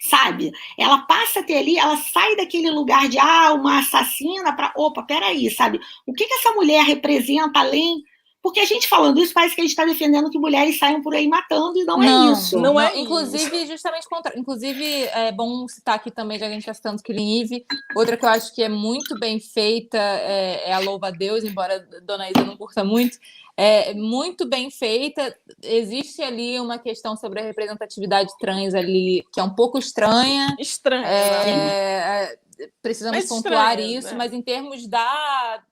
Sabe? Ela passa a ter ali, ela sai daquele lugar de uma assassina para, opa, peraí, sabe? O que essa mulher representa além? Porque a gente falando isso parece que a gente está defendendo que mulheres saiam por aí matando e não é isso. Não é inclusive, isso. Justamente contra. Inclusive, é bom citar aqui também, já que a gente está citando Killing Eve, outra que eu acho que é muito bem feita é a Louva a Deus, embora a Dona Isa não curta muito. É muito bem feita. Existe ali uma questão sobre a representatividade trans ali, que é um pouco estranha. Precisamos pontuar isso, mas em termos da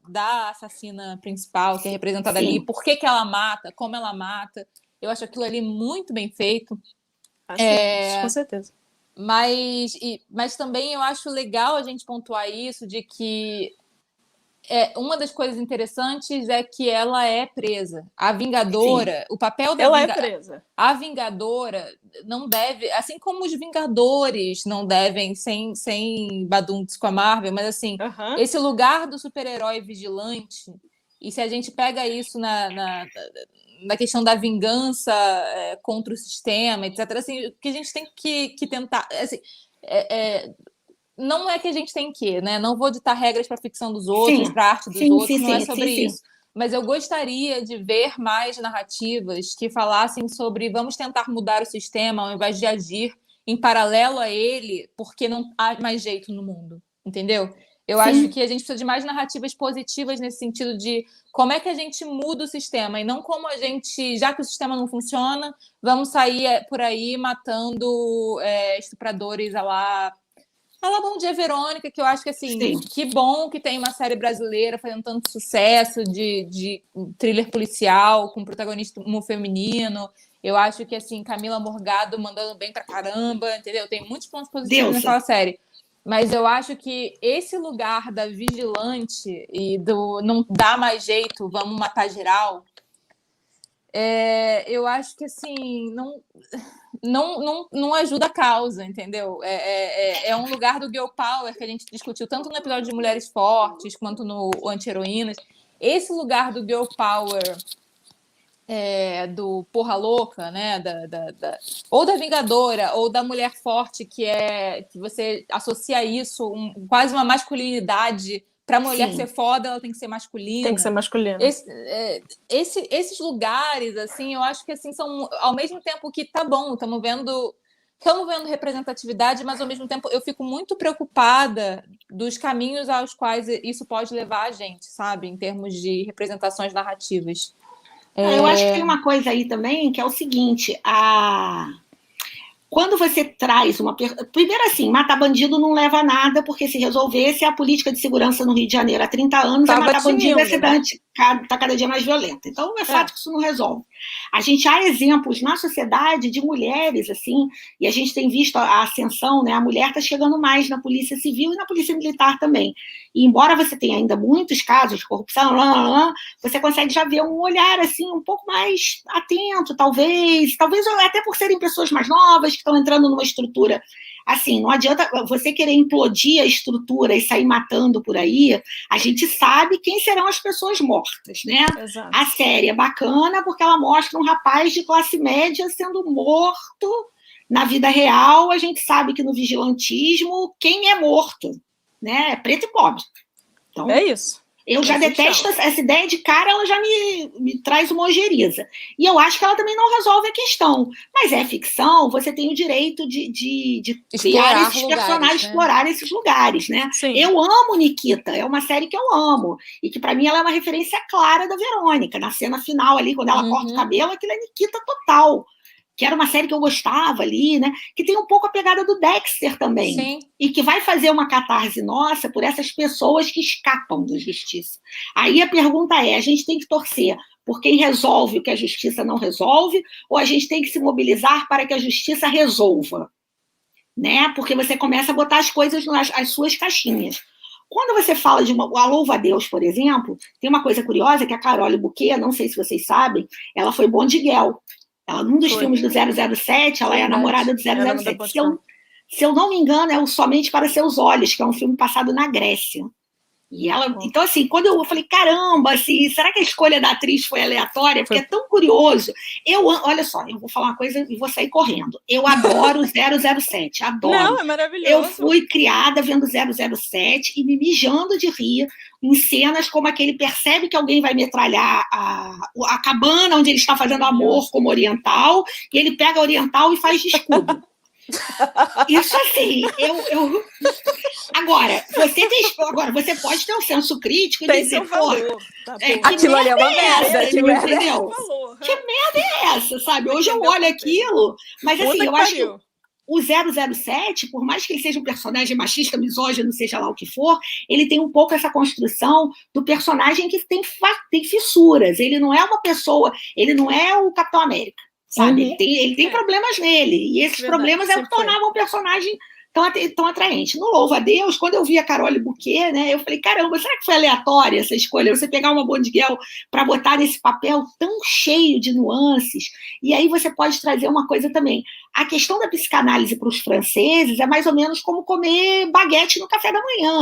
assassina principal, que é representada ali, por que ela mata, como ela mata, eu acho aquilo ali muito bem feito. Com certeza. Mas também eu acho legal a gente pontuar isso, de que uma das coisas interessantes é que ela é presa. A Vingadora, o papel da ela é presa. A Vingadora não deve, assim como os Vingadores não devem, sem baduntos com a Marvel, mas assim, esse lugar do super-herói vigilante, e se a gente pega isso na questão da vingança contra o sistema, etc., assim, o que a gente tem que tentar... Assim, não é que a gente tem que, né? Não vou ditar regras para a ficção dos outros, para a arte dos outros, não é sobre isso. Mas eu gostaria de ver mais narrativas que falassem sobre vamos tentar mudar o sistema ao invés de agir em paralelo a ele, porque não há mais jeito no mundo, entendeu? Eu acho que a gente precisa de mais narrativas positivas nesse sentido de como é que a gente muda o sistema e não como a gente, já que o sistema não funciona, vamos sair por aí matando estupradores a Bom Dia, Verônica, que eu acho que, assim, que bom que tem uma série brasileira fazendo tanto sucesso de thriller policial, com protagonismo feminino. Eu acho que, assim, Camila Morgado mandando bem pra caramba, entendeu? Tem muitos pontos positivos naquela série. Mas eu acho que esse lugar da vigilante e do não dá mais jeito, vamos matar geral, eu acho que, assim, não ajuda a causa, entendeu? É um lugar do girl power que a gente discutiu tanto no episódio de Mulheres Fortes quanto no Anti-Heroínas. Esse lugar do girl power, do porra louca, né? Ou da Vingadora, ou da mulher forte, que você associa isso, quase uma masculinidade. Para a mulher ser foda, ela tem que ser masculina. Tem que ser masculina. Esses lugares, assim, eu acho que assim, são, ao mesmo tempo que tá bom, estamos vendo representatividade, mas ao mesmo tempo eu fico muito preocupada dos caminhos aos quais isso pode levar a gente, sabe? Em termos de representações narrativas. Eu acho que tem uma coisa aí também, que é o seguinte, quando você traz uma... Primeiro assim, matar bandido não leva a nada, porque se resolvesse, a política de segurança no Rio de Janeiro há 30 anos matar bandido, a cidade está cada dia mais violenta. Então, é fato que isso não resolve. Há exemplos na sociedade de mulheres, assim, e a gente tem visto a ascensão, né? A mulher está chegando mais na polícia civil e na polícia militar também. E embora você tenha ainda muitos casos de corrupção, você consegue já ver um olhar, assim, um pouco mais atento, talvez até por serem pessoas mais novas, que estão entrando numa estrutura. Assim, não adianta você querer implodir a estrutura e sair matando por aí, a gente sabe quem serão as pessoas mortas, né? Exato. A série é bacana porque ela mostra um rapaz de classe média sendo morto. Na vida real, a gente sabe que no vigilantismo, quem é morto, né? É preto e pobre. Então, é isso. Eu já detesto essa ideia de cara, ela já me traz uma ojeriza. E eu acho que ela também não resolve a questão. Mas é ficção, você tem o direito de criar esses personagens, explorar esses lugares, né? Sim. Eu amo Nikita, é uma série que eu amo. E que, para mim, ela é uma referência clara da Verônica. Na cena final ali, quando ela corta o cabelo, aquilo é Nikita total. Que era uma série que eu gostava ali, né? Que tem um pouco a pegada do Dexter também. Sim. E que vai fazer uma catarse nossa por essas pessoas que escapam da justiça. Aí a pergunta é, a gente tem que torcer por quem resolve o que a justiça não resolve, ou a gente tem que se mobilizar para que a justiça resolva? Né? Porque você começa a botar as coisas nas suas caixinhas. Quando você fala de a Louva a Deus, por exemplo, tem uma coisa curiosa que a Carole Bouquet, não sei se vocês sabem, ela foi Bond Girl. Ela, num dos filmes do 007, ela é a namorada do 007. Se eu não me engano, é o Somente para Seus Olhos, que é um filme passado na Grécia. E ela, então, assim, quando eu falei, caramba, assim, será que a escolha da atriz foi aleatória? Porque é tão curioso. Olha só, eu vou falar uma coisa e vou sair correndo. Eu adoro 007, adoro. Não, é maravilhoso. Eu fui criada vendo 007 e me mijando de rir em cenas como aquele percebe que alguém vai metralhar a cabana onde ele está fazendo amor como oriental, e ele pega a oriental e faz de escudo. Isso assim, Agora, você pode ter um senso crítico e dizer, pô, aquilo ali é uma merda, entendeu? Que merda é essa, sabe? Hoje eu olho aquilo, mas assim, eu acho que o 007, por mais que ele seja um personagem machista, misógino, seja lá o que for, ele tem um pouco essa construção do personagem que tem fissuras. Ele não é uma pessoa, ele não é o Capitão América, sabe? Ele tem problemas nele, e esses problemas é o que tornavam o personagem tão atraente. No Louvo a Deus, quando eu vi a Carole Bouquet, né, eu falei, caramba, será que foi aleatória essa escolha? Você pegar uma Bond Girl para botar nesse papel tão cheio de nuances, e aí você pode trazer uma coisa também. A questão da psicanálise para os franceses é mais ou menos como comer baguete no café da manhã.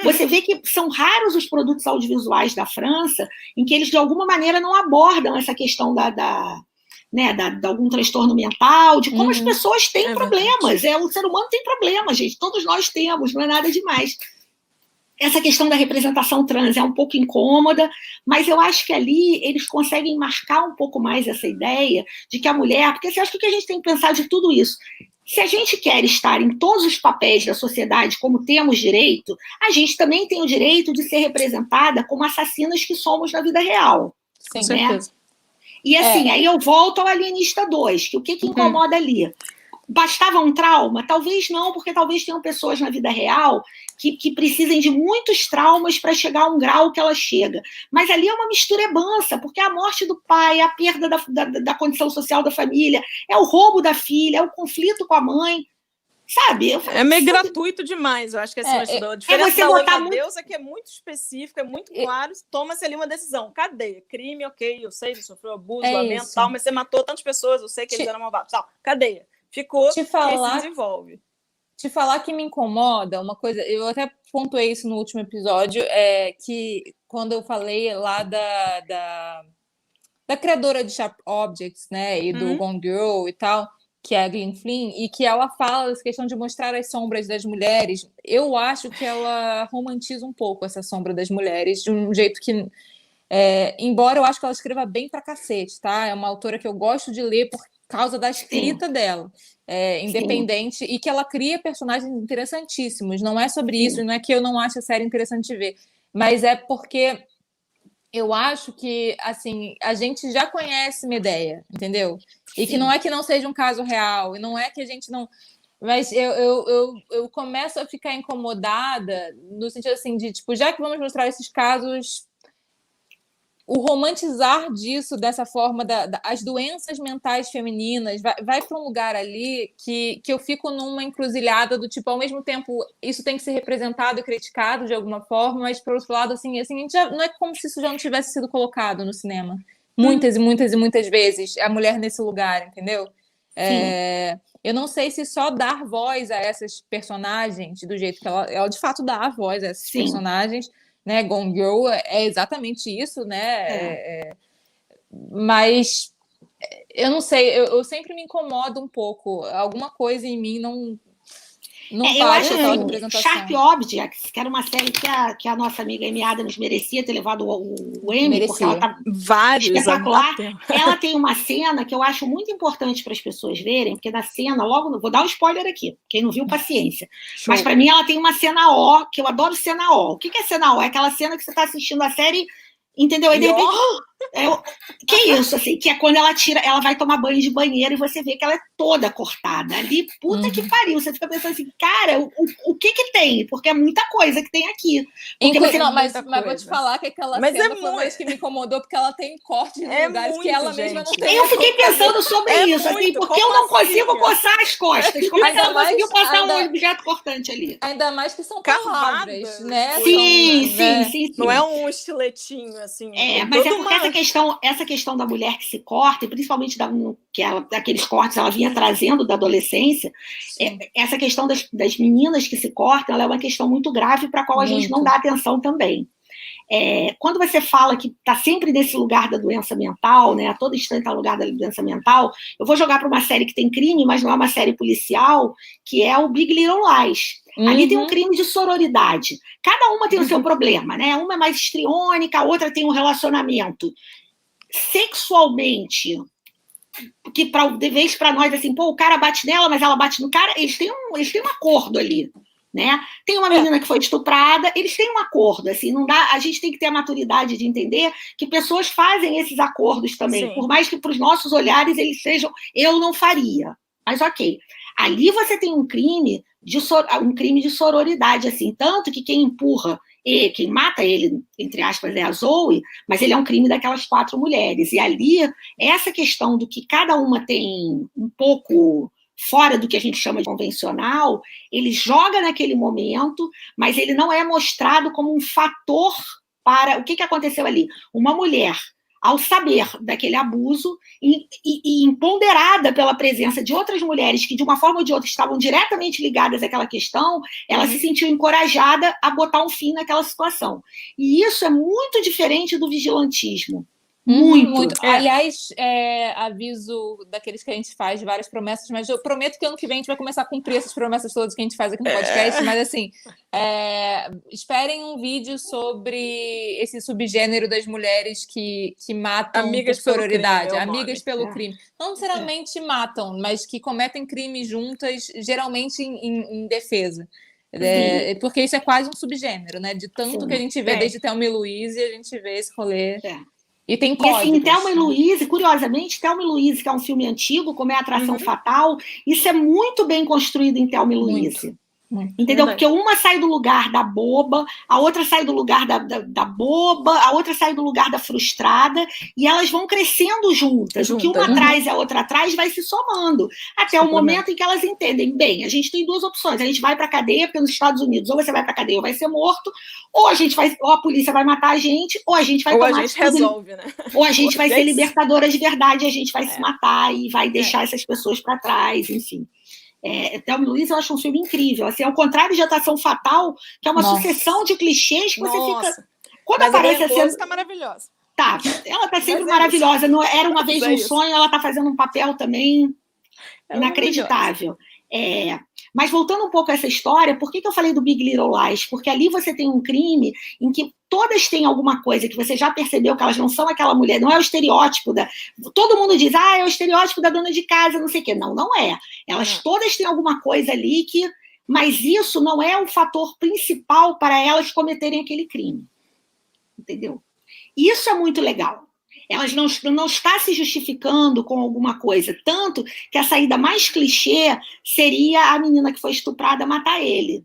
Você vê que são raros os produtos audiovisuais da França em que eles, de alguma maneira, não abordam essa questão de algum transtorno mental, de como as pessoas têm problemas. O ser humano tem problemas, gente. Todos nós temos, não é nada demais. Essa questão da representação trans é um pouco incômoda, mas eu acho que ali eles conseguem marcar um pouco mais essa ideia de que a mulher... Porque você acha que o que a gente tem que pensar de tudo isso? Se a gente quer estar em todos os papéis da sociedade como temos direito, a gente também tem o direito de ser representada como assassinas que somos na vida real. Sim, com certeza. E assim, aí eu volto ao Alienista 2, que o que incomoda ali? Bastava um trauma? Talvez não, porque talvez tenham pessoas na vida real que precisem de muitos traumas para chegar a um grau que ela chega. Mas ali é uma misturebança, porque é a morte do pai, a perda da condição social da família, é o roubo da filha, é o conflito com a mãe. Sabe? É meio gratuito demais, eu acho que a diferença da Louva a Deus é que é muito específico, é muito claro, toma-se ali uma decisão, cadeia, crime, ok, eu sei, você sofreu abuso, lamento, tal, mas você matou tantas pessoas, eu sei que eles eram malvados, tal, cadeia, ficou, e se desenvolve. Te falar que me incomoda uma coisa, eu até pontuei isso no último episódio, que quando eu falei lá da criadora de Sharp Objects, né, e do Gone Girl e tal, que é a Gillian Flynn, e que ela fala dessa questão de mostrar as sombras das mulheres. Eu acho que ela romantiza um pouco essa sombra das mulheres, de um jeito que... embora eu acho que ela escreva bem pra cacete, tá? É uma autora que eu gosto de ler por causa da escrita dela, independente, e que ela cria personagens interessantíssimos. Não é sobre isso, não é que eu não acho a série interessante de ver, mas é porque... eu acho que, assim, a gente já conhece Medea, entendeu? E que não é que não seja um caso real, e não é que a gente não... Mas eu começo a ficar incomodada no sentido, assim, de, tipo, já que vamos mostrar esses casos, o romantizar disso, dessa forma, as doenças mentais femininas, vai para um lugar ali que eu fico numa encruzilhada do tipo, ao mesmo tempo, isso tem que ser representado e criticado de alguma forma, mas, por outro lado, assim a gente já, não é como se isso já não tivesse sido colocado no cinema. Muitas e muitas e muitas vezes, a mulher nesse lugar, entendeu? Eu não sei se só dar voz a essas personagens, do jeito que ela de fato dá voz a esses personagens, né? Gone Girl é exatamente isso, né? Mas eu não sei, eu sempre me incomodo um pouco. Alguma coisa em mim não eu acho que Sharp Objects, que era uma série que a nossa amiga Amy Adams merecia ter levado o Emmy, porque ela tá espetacular. Ela tem uma cena que eu acho muito importante para as pessoas verem, porque na cena, vou dar um spoiler aqui, quem não viu, paciência. Mas para mim ela tem uma cena O, que eu adoro cena O. O que é cena O? É aquela cena que você está assistindo a série, entendeu? Aí de repente, que isso, assim, que é quando ela vai tomar banho de banheiro e você vê que ela é toda cortada ali, puta que pariu, você fica pensando assim, cara, o que tem? Porque é muita coisa que tem aqui. Mas vou te falar que aquela cena foi uma que me incomodou, porque ela tem cortes em lugares que ela mesma não tem. Eu fiquei pensando sobre isso, assim, porque eu não consigo coçar as costas. Como é que ela conseguiu passar um objeto cortante ali? Ainda mais que são palavras, né? Sim. Não é um estiletinho, assim. Mas é porque essa essa questão da mulher que se corta, e principalmente daqueles cortes ela vinha trazendo da adolescência, essa questão das meninas que se cortam, ela é uma questão muito grave para a qual a gente não dá atenção também. Quando você fala que está sempre nesse lugar da doença mental, né, a todo instante está no lugar da doença mental, eu vou jogar para uma série que tem crime, mas não é uma série policial, que é o Big Little Lies. Ali tem um crime de sororidade. Cada uma tem o seu problema, né? Uma é mais histriônica, a outra tem um relacionamento sexualmente, que de vez para nós, assim, pô, o cara bate nela, mas ela bate no cara, eles têm um acordo ali. Né? Tem uma menina que foi estuprada, eles têm um acordo, assim, não dá, a gente tem que ter a maturidade de entender que pessoas fazem esses acordos também, por mais que para os nossos olhares eles sejam, eu não faria, mas ok. Ali você tem um crime de sororidade, assim, tanto que quem empurra, quem mata ele, entre aspas, é a Zoe, mas ele é um crime daquelas 4 mulheres, e ali, essa questão do que cada uma tem um pouco fora do que a gente chama de convencional, ele joga naquele momento, mas ele não é mostrado como um fator para... O que aconteceu ali? Uma mulher, ao saber daquele abuso, e empoderada pela presença de outras mulheres que, de uma forma ou de outra, estavam diretamente ligadas àquela questão, ela se sentiu encorajada a botar um fim naquela situação. E isso é muito diferente do vigilantismo. Muito. Aliás, aviso daqueles que a gente faz várias promessas, mas eu prometo que ano que vem a gente vai começar a cumprir essas promessas todas que a gente faz aqui no podcast, mas assim, esperem um vídeo sobre esse subgênero das mulheres que matam amigas por sororidade, crime, amigas pelo crime. Não necessariamente matam, mas que cometem crime juntas, geralmente em defesa. Porque isso é quase um subgênero, né? De tanto que a gente vê desde Thelma e Louise, a gente vê esse rolê... E tem códigos. E assim, Thelma e Louise, curiosamente, Thelma e Louise, que é um filme antigo, como é Atração Fatal, isso é muito bem construído em Thelma e Louise. Entendeu? Porque uma sai do lugar da boba, a outra sai do lugar da boba, a outra sai do lugar da frustrada, e elas vão crescendo juntas. O que uma traz e a outra traz vai se somando, até o momento em que elas entendem, bem, a gente tem 2 opções, a gente vai para a cadeia, porque nos Estados Unidos ou você vai para a cadeia ou vai ser morto, ou a polícia vai matar a gente, ou a gente vai tomar... Ou a gente resolve, né? Ou a gente vai ser libertadora de verdade, a gente vai se matar e vai deixar essas pessoas para trás, enfim. Thelma e Louise eu acho um filme incrível, assim, ao contrário de Atração Fatal, que é uma sucessão de clichês que você fica... Quando aparece a cena... Está maravilhosa. Tá, ela está sempre maravilhosa. Não, Era Uma Vez um Sonho, ela está fazendo um papel também inacreditável. Mas voltando um pouco a essa história, por que eu falei do Big Little Lies? Porque ali você tem um crime em que todas têm alguma coisa que você já percebeu que elas não são aquela mulher, não é o estereótipo da... Todo mundo diz, é o estereótipo da dona de casa, não sei o quê. Não, não é. Elas todas têm alguma coisa ali que... Mas isso não é o fator principal para elas cometerem aquele crime. Entendeu? Isso é muito legal. Elas não está se justificando com alguma coisa, tanto que a saída mais clichê seria a menina que foi estuprada matar ele,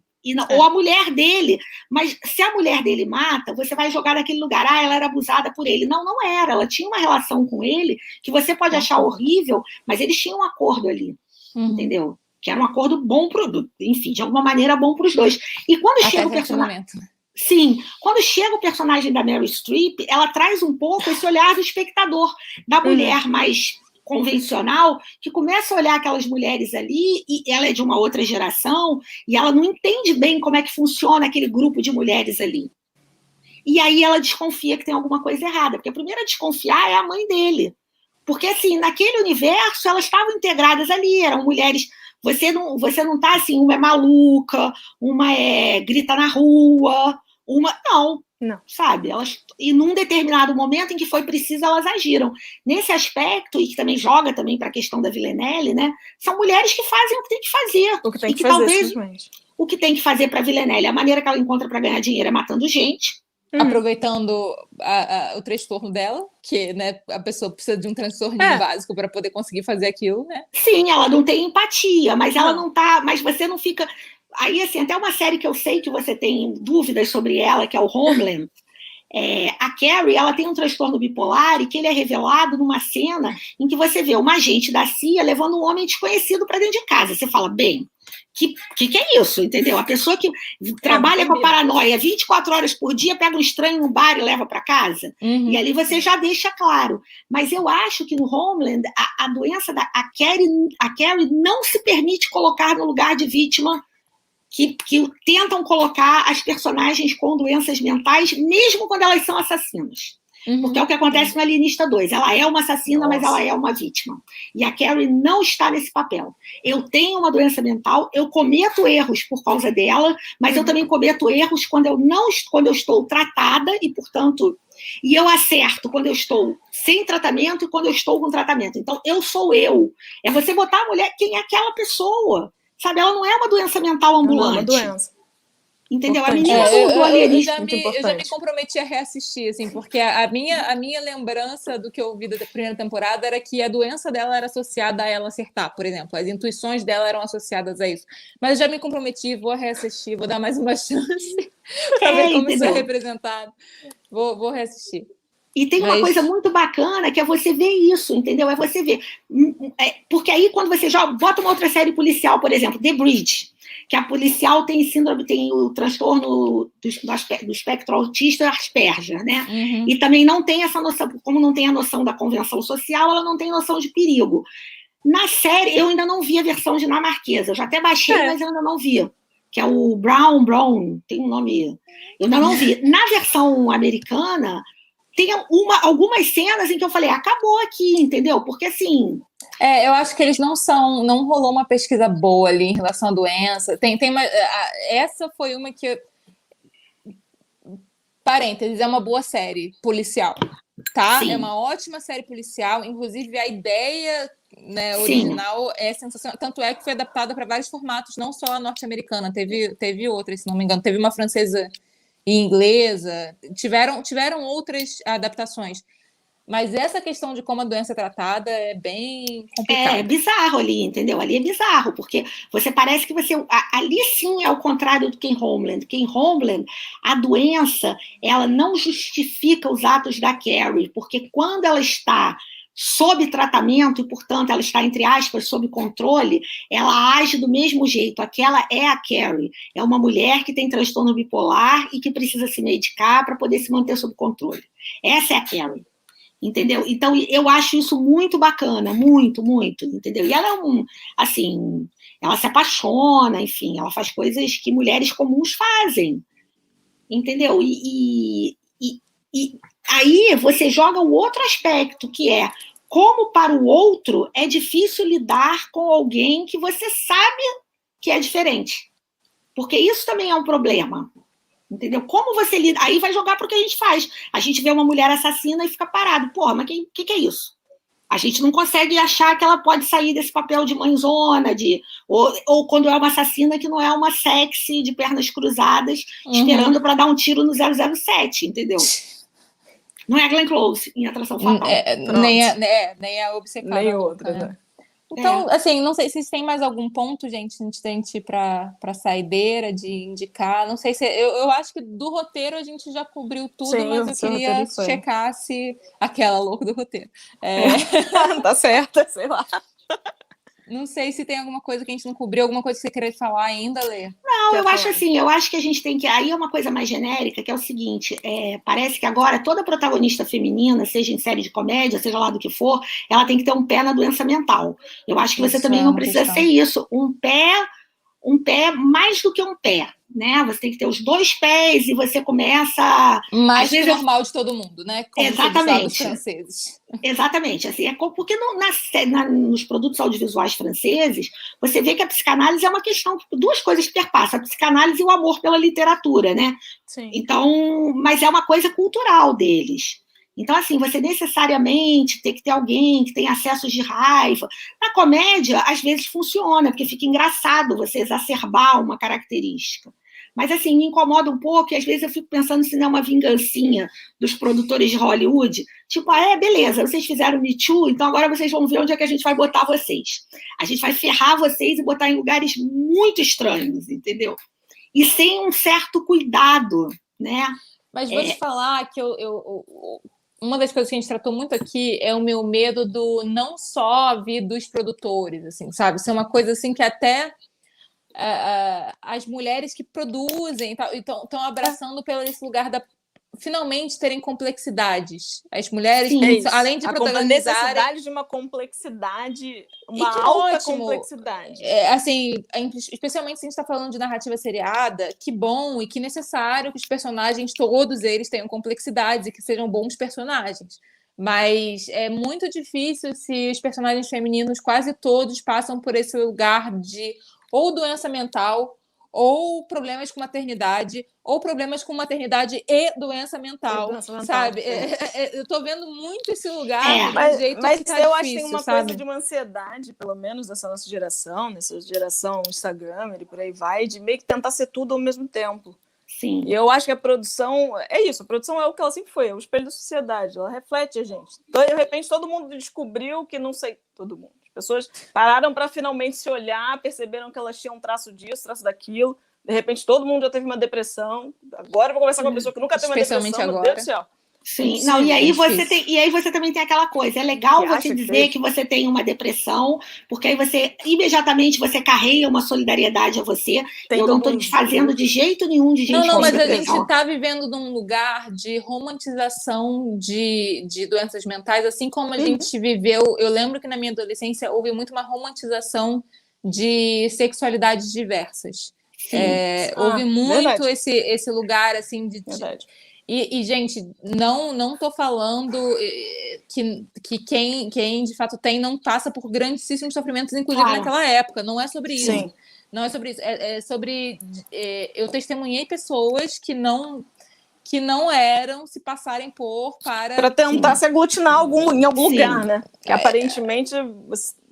ou a mulher dele, mas se a mulher dele mata, você vai jogar naquele lugar, ela era abusada por ele. Não, não era, ela tinha uma relação com ele, que você pode achar horrível, mas eles tinham um acordo ali, entendeu? Que era um acordo bom, enfim, de alguma maneira bom para os dois. E quando chega o personagem... Sim, quando chega o personagem da Meryl Streep, ela traz um pouco esse olhar do espectador, da mulher mais convencional, que começa a olhar aquelas mulheres ali, e ela é de uma outra geração, e ela não entende bem como é que funciona aquele grupo de mulheres ali. E aí ela desconfia que tem alguma coisa errada, porque a primeira a desconfiar é a mãe dele. Porque, assim, naquele universo, elas estavam integradas ali, eram mulheres... Você não tá assim, uma é maluca, uma grita na rua... Não, sabe? E num determinado momento em que foi preciso, elas agiram. Nesse aspecto, e que também joga também para a questão da Villanelle, né? São mulheres que fazem o que tem que fazer. O que tem que fazer, talvez o que tem que fazer para a Villanelle, a maneira que ela encontra para ganhar dinheiro é matando gente. Aproveitando o transtorno dela, que, né, a pessoa precisa de um transtorninho básico para poder conseguir fazer aquilo, né? Sim, ela não tem empatia, mas ela não tá... Mas você não fica... Aí, assim, até uma série que eu sei que você tem dúvidas sobre ela, que é o Homeland, A Carrie, ela tem um transtorno bipolar e que ele é revelado numa cena em que você vê uma agente da CIA levando um homem desconhecido para dentro de casa. Você fala, bem, que é isso, entendeu? A pessoa que trabalha com a paranoia 24 horas por dia, pega um estranho no bar e leva para casa. E ali você já deixa claro. Mas eu acho que no Homeland, a doença a Carrie não se permite colocar no lugar de vítima que tentam colocar as personagens com doenças mentais, mesmo quando elas são assassinas. Porque é o que acontece no Alienista 2. Ela é uma assassina, mas ela é uma vítima. E a Carrie não está nesse papel. Eu tenho uma doença mental, eu cometo erros por causa dela, mas eu também cometo erros quando eu estou tratada e, portanto... E eu acerto quando eu estou sem tratamento e quando eu estou com tratamento. Então, eu sou eu. É você botar a mulher, quem é aquela pessoa? Sabe, ela não é uma doença mental ambulante. Não é uma doença. Entendeu? Importante. A menina do Alienista. Eu já me comprometi a reassistir, assim, porque a minha lembrança do que eu vi da primeira temporada era que a doença dela era associada a ela acertar, por exemplo. As intuições dela eram associadas a isso. Mas eu já me comprometi, vou reassistir, vou dar mais uma chance para ver como isso é representado. Vou reassistir. E tem uma coisa muito bacana que é você ver isso, entendeu? É você ver. Porque aí, quando você já bota uma outra série policial, por exemplo, The Bridge, que a policial tem síndrome, tem o transtorno do espectro autista Asperger, né? E também não tem essa noção, como não tem a noção da convenção social, ela não tem noção de perigo. Na série, eu ainda não vi a versão dinamarquesa, eu já até baixei, mas eu ainda não vi. Que é o Brown, tem um nome... Eu ainda não vi. Na versão americana... Tem algumas cenas em que eu falei, acabou aqui, entendeu? Porque assim... eu acho que eles não rolou uma pesquisa boa ali em relação à doença. Essa foi uma que... Parênteses, é uma boa série policial, tá? Sim. É uma ótima série policial, inclusive a ideia, né, original é sensacional. Tanto é que foi adaptada para vários formatos, não só a norte-americana, teve outras, se não me engano. Teve uma francesa e inglesa, tiveram outras adaptações. Mas essa questão de como a doença é tratada é bem complicada. É bizarro ali, entendeu? Ali é bizarro, porque você parece que você... Ali sim é o contrário do que em Homeland. Que em Homeland, a doença, ela não justifica os atos da Carrie, porque quando ela está sob tratamento, e, portanto, ela está, entre aspas, sob controle, ela age do mesmo jeito. Aquela é a Carrie. É uma mulher que tem transtorno bipolar e que precisa se medicar para poder se manter sob controle. Essa é a Carrie. Entendeu? Então, eu acho isso muito bacana, muito, muito, entendeu? E ela ela se apaixona, enfim, ela faz coisas que mulheres comuns fazem, entendeu? E aí você joga o outro aspecto, que é como para o outro é difícil lidar com alguém que você sabe que é diferente. Porque isso também é um problema. Entendeu? Como você lida? Aí vai jogar para o que a gente faz. A gente vê uma mulher assassina e fica parado. Porra, mas o que é isso? A gente não consegue achar que ela pode sair desse papel de mãezona, ou quando é uma assassina que não é uma sexy de pernas cruzadas, esperando para dar um tiro no 007, entendeu? Não é a Glenn Close em Atração Fatal. Nem a Obcecada. Nem outra, né? Então, assim, não sei se tem mais algum ponto, gente, antes da gente ir para saideira, de indicar. Não sei se... Eu acho que do roteiro a gente já cobriu tudo, sim, mas eu queria checar se... Aquela louca do roteiro. Tá certa, sei lá. Não sei se tem alguma coisa que a gente não cobriu, alguma coisa que você queria falar ainda, Lê. Não, eu acho assim, eu acho que a gente tem que... Aí é uma coisa mais genérica, que é o seguinte, parece que agora toda protagonista feminina, seja em série de comédia, seja lá do que for, ela tem que ter um pé na doença mental. Eu acho que você também não precisa ser isso. Um pé mais do que um pé, né? Você tem que ter os dois pés e você começa... Mais que normal de todo mundo, né? Como exatamente. Os franceses. Exatamente. Assim, porque nos produtos audiovisuais franceses, você vê que a psicanálise é uma questão, duas coisas que perpassam, a psicanálise e o amor pela literatura, né? Sim. Então, mas é uma coisa cultural deles. Então, assim, você necessariamente tem que ter alguém que tem acessos de raiva. Na comédia, às vezes funciona, porque fica engraçado você exacerbar uma característica. Mas, assim, me incomoda um pouco, e às vezes eu fico pensando se não é uma vingancinha dos produtores de Hollywood. Tipo, beleza, vocês fizeram Me Too, então agora vocês vão ver onde é que a gente vai botar vocês. A gente vai ferrar vocês e botar em lugares muito estranhos, entendeu? E sem um certo cuidado, né? Mas vou te falar que uma das coisas que a gente tratou muito aqui é o meu medo do não só vir dos produtores, assim, sabe? Isso é uma coisa assim que até as mulheres que produzem estão abraçando pelo esse lugar da finalmente terem complexidades. As mulheres, além de protagonizarem... A necessidade de uma complexidade, uma que alta ótimo. complexidade. Assim, especialmente se a gente está falando de narrativa seriada, que bom e que necessário que os personagens, todos eles, tenham complexidades e que sejam bons personagens. Mas é muito difícil se os personagens femininos, quase todos, passam por esse lugar de ou doença mental, ou problemas com maternidade, ou problemas com maternidade e doença mental, sabe? Eu tô vendo muito esse lugar do jeito mas que tá eu difícil, acho que tem uma sabe? coisa de uma ansiedade, pelo menos dessa nossa geração, nessa geração Instagram e por aí vai, de meio que tentar ser tudo ao mesmo tempo. Sim. E eu acho que a produção é isso, a produção é o que ela sempre foi, é o espelho da sociedade, ela reflete a gente. Então, de repente, todo mundo descobriu que não sei, todo mundo. As pessoas pararam para finalmente se olhar, perceberam que elas tinham um traço disso, traço daquilo. De repente, todo mundo já teve uma depressão. Agora eu vou conversar com uma pessoa que nunca teve uma depressão, agora. meu Deus do céu. Sim, não, e aí você também tem aquela coisa, é legal você dizer que você tem uma depressão, porque aí você, imediatamente, você carrega uma solidariedade a você, eu não estou desfazendo de jeito nenhum de gente Não, mas depressão. a gente está vivendo num lugar de romantização de doenças mentais, assim como a gente viveu, eu lembro que na minha adolescência houve muito uma romantização de sexualidades diversas. Houve muito esse lugar, assim, de... E, gente, não estou falando que quem de fato tem não passa por grandíssimos sofrimentos, inclusive naquela época. Não é sobre isso. Sim. Não é sobre isso. É sobre... eu testemunhei pessoas que não eram se passarem para tentar se aglutinar em algum lugar, né? Que aparentemente...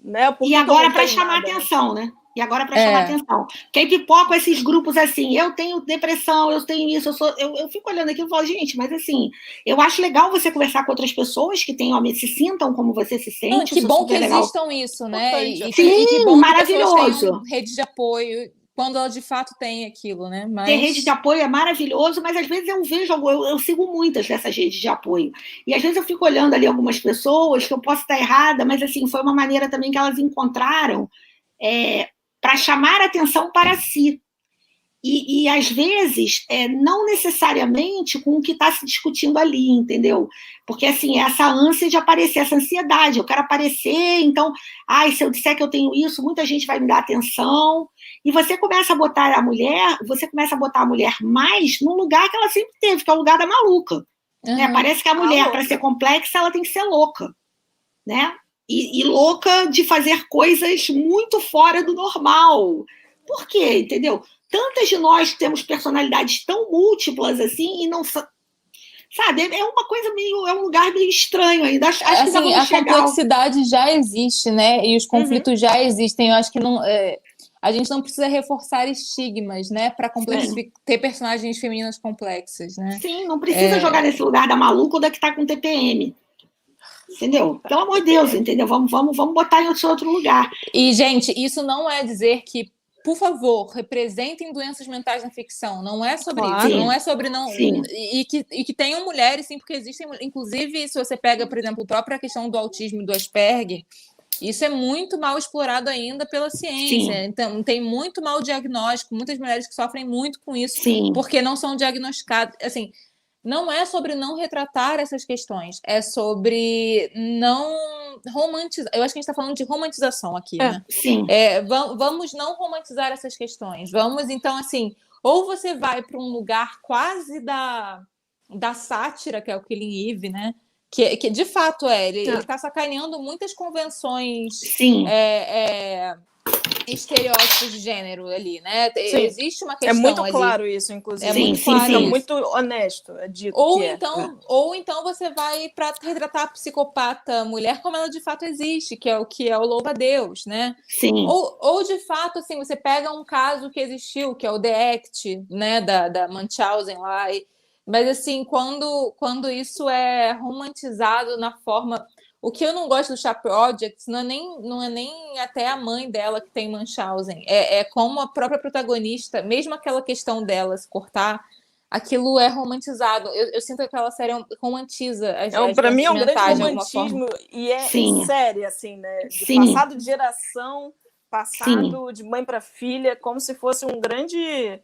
Né, e agora para chamar atenção, né? E agora para chamar atenção. Porque aí pipocam esses grupos assim, eu tenho depressão, eu tenho isso, eu fico olhando aqui e falo, gente, mas assim, eu acho legal você conversar com outras pessoas que se sintam como você se sente. Não, que bom que existam isso, né? E que bom maravilhoso. Que tenham rede de apoio quando ela de fato tem aquilo, né? Mas... Ter rede de apoio é maravilhoso, mas às vezes eu sigo muitas dessas redes de apoio. E às vezes eu fico olhando ali algumas pessoas, que eu posso estar errada, mas assim, foi uma maneira também que elas encontraram para chamar atenção para si. E às vezes, não necessariamente com o que está se discutindo ali, entendeu? Porque, assim, essa ânsia de aparecer, essa ansiedade, eu quero aparecer, então, se eu disser que eu tenho isso, muita gente vai me dar atenção, e você começa a botar a mulher mais no lugar que ela sempre teve, que é o lugar da maluca. Né? Parece que a mulher, para ser complexa, ela tem que ser louca, né? E louca de fazer coisas muito fora do normal. Por quê? Entendeu? Tantas de nós temos personalidades tão múltiplas assim e não... Sabe, é uma coisa meio... É um lugar meio estranho ainda. Acho assim, que ainda vamos chegar... A complexidade já existe, né? E os conflitos já existem. Eu acho que não... a gente não precisa reforçar estigmas, né? Para ter personagens femininas complexas, né? Sim, não precisa jogar nesse lugar da maluca ou da que tá com TPM. Entendeu? Pelo amor de Deus, entendeu? Vamos botar em outro lugar. E, gente, isso não é dizer que, por favor, representem doenças mentais na ficção. Não é sobre isso. Não é sobre não... E que tenham mulheres, sim, porque existem... Inclusive, se você pega, por exemplo, a própria questão do autismo e do Asperger, isso é muito mal explorado ainda pela ciência. Sim. Então, tem muito mau diagnóstico, muitas mulheres que sofrem muito com isso, porque não são diagnosticadas. Assim, não é sobre não retratar essas questões, é sobre não romantizar. Eu acho que a gente está falando de romantização aqui, né? Sim. Vamos não romantizar essas questões. Vamos, então, assim, ou você vai para um lugar quase da sátira, que é o Killing Eve, né? Que de fato ele está sacaneando muitas convenções, estereótipos de gênero ali, né? Existe uma questão. É muito ali. claro isso, inclusive. É muito claro. É muito honesto, é dito. Ou então você vai para retratar a psicopata mulher como ela de fato existe, que é o louva-a-Deus, né? Sim. Ou de fato, assim, você pega um caso que existiu, que é o The Act, né? Da Munchausen lá. Mas, assim, quando isso é romantizado na forma... O que eu não gosto do Sharp Objects não é nem até a mãe dela que tem Munchausen. É como a própria protagonista, mesmo aquela questão dela se cortar aquilo é romantizado. Eu sinto que aquela série romantiza as Para mim é um grande mentais, de alguma romantismo forma. e é Sim. série, assim, né? De Sim. passado de geração, passado de mãe para filha, como se fosse um grande...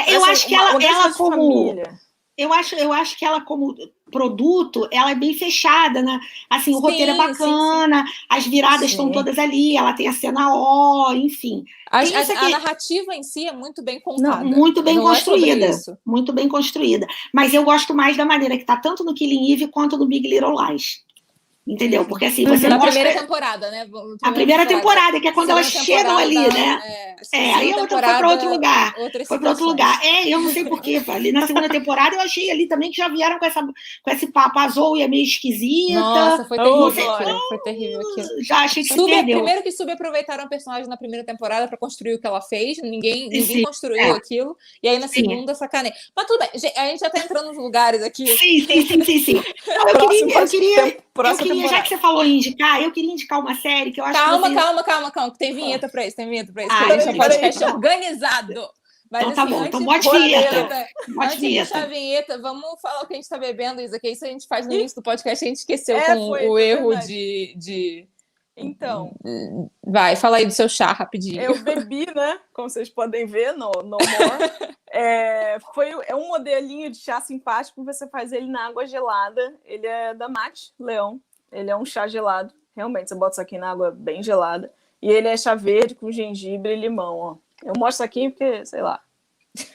eu acho que ela como... família. Eu acho que ela, como produto, ela é bem fechada, né? Assim, o roteiro é bacana, as viradas estão todas ali, ela tem a cena O, enfim. A narrativa em si é muito bem contada. Não, muito bem construída. É isso. Muito bem construída. Mas eu gosto mais da maneira que está tanto no Killing Eve quanto no Big Little Lies. Entendeu? Porque assim, você na mostra... primeira temporada, né? A primeira temporada, que é quando elas chegam ali, né? Aí a outra foi para outro lugar. Foi para outro lugar. Eu não sei porquê. Ali na segunda temporada eu achei ali também que já vieram com esse papo. A Zoe é meio esquisita. Nossa, foi terrível. Foi terrível aquilo. Já achei que se perdeu. Primeiro que subaproveitaram a personagem na primeira temporada para construir o que ela fez. Ninguém construiu aquilo. E aí na segunda, sacanei. Mas tudo bem. A gente já tá entrando nos lugares aqui. Sim. Eu queria, já que você falou em indicar, eu queria indicar uma série que eu acho Calma, que tem vinheta pra isso, Esse é um podcast organizado. Mas, então tá bom, então bote vinheta. Antes de puxar a vinheta, vamos falar o que a gente tá bebendo, Isa, que isso a gente faz no início do podcast, a gente esqueceu com o erro de... Então... Vai, fala aí do seu chá, rapidinho. Eu bebi, né? Como vocês podem ver no More. É um modelinho de chá simpático, você faz ele na água gelada. Ele é da Mate Leão. Ele é um chá gelado. Realmente, você bota isso aqui na água bem gelada. E ele é chá verde com gengibre e limão, ó. Eu mostro isso aqui porque, sei lá.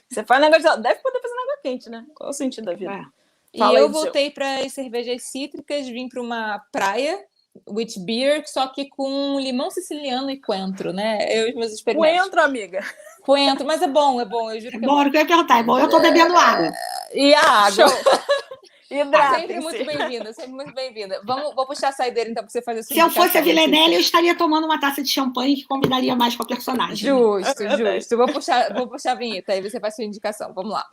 Você faz na água gelada. Deve poder fazer na água quente, né? Qual é o sentido da vida? E eu voltei para as cervejas cítricas, vim para uma praia, with beer, só que com limão siciliano e coentro, né? Eu e os meus experimentos. Coentro, amiga. Coentro, mas é bom, eu juro que é bom. Eu ia perguntar, é bom, eu tô bebendo água. E a água. Sempre muito bem-vinda. Vou puxar a saideira, então, para você fazer a sua Se eu fosse a Villanelle, eu estaria tomando uma taça de champanhe que combinaria mais com a personagem. Justo. Vou puxar a vinheta, aí você faz sua indicação. Vamos lá.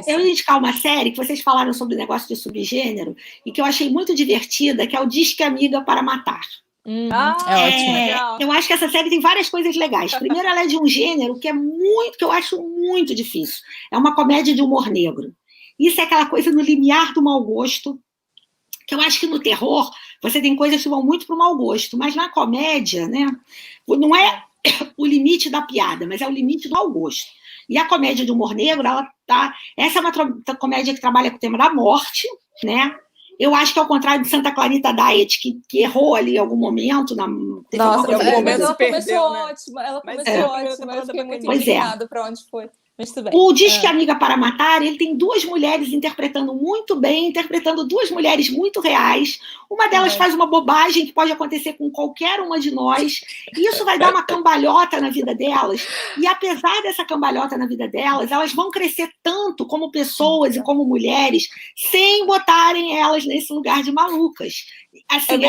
Eu ia indicar uma série que vocês falaram sobre o negócio de subgênero e que eu achei muito divertida, que é o Disque Amiga para Matar. Ótimo. Eu acho que essa série tem várias coisas legais. Primeiro, ela é de um gênero que eu acho muito difícil. É uma comédia de humor negro. Isso é aquela coisa no limiar do mau gosto, que eu acho que no terror você tem coisas que vão muito para o mau gosto, mas na comédia, né, não é o limite da piada, mas é o limite do mau gosto. E a comédia de humor negro, essa é uma comédia que trabalha com o tema da morte, né? Eu acho que, ao contrário de Santa Clarita Diet, que errou ali em algum momento. Ela começou ótima. Eu fiquei muito indignada para onde foi. Mas tudo bem. O Disque Amiga para Matar, ele tem duas mulheres interpretando muito bem, interpretando duas mulheres muito reais. Uma delas faz uma bobagem que pode acontecer com qualquer uma de nós, e isso vai dar uma cambalhota na vida delas. E apesar dessa cambalhota na vida delas, elas vão crescer tanto como pessoas e como mulheres, sem botarem elas nesse lugar de malucas. Assim,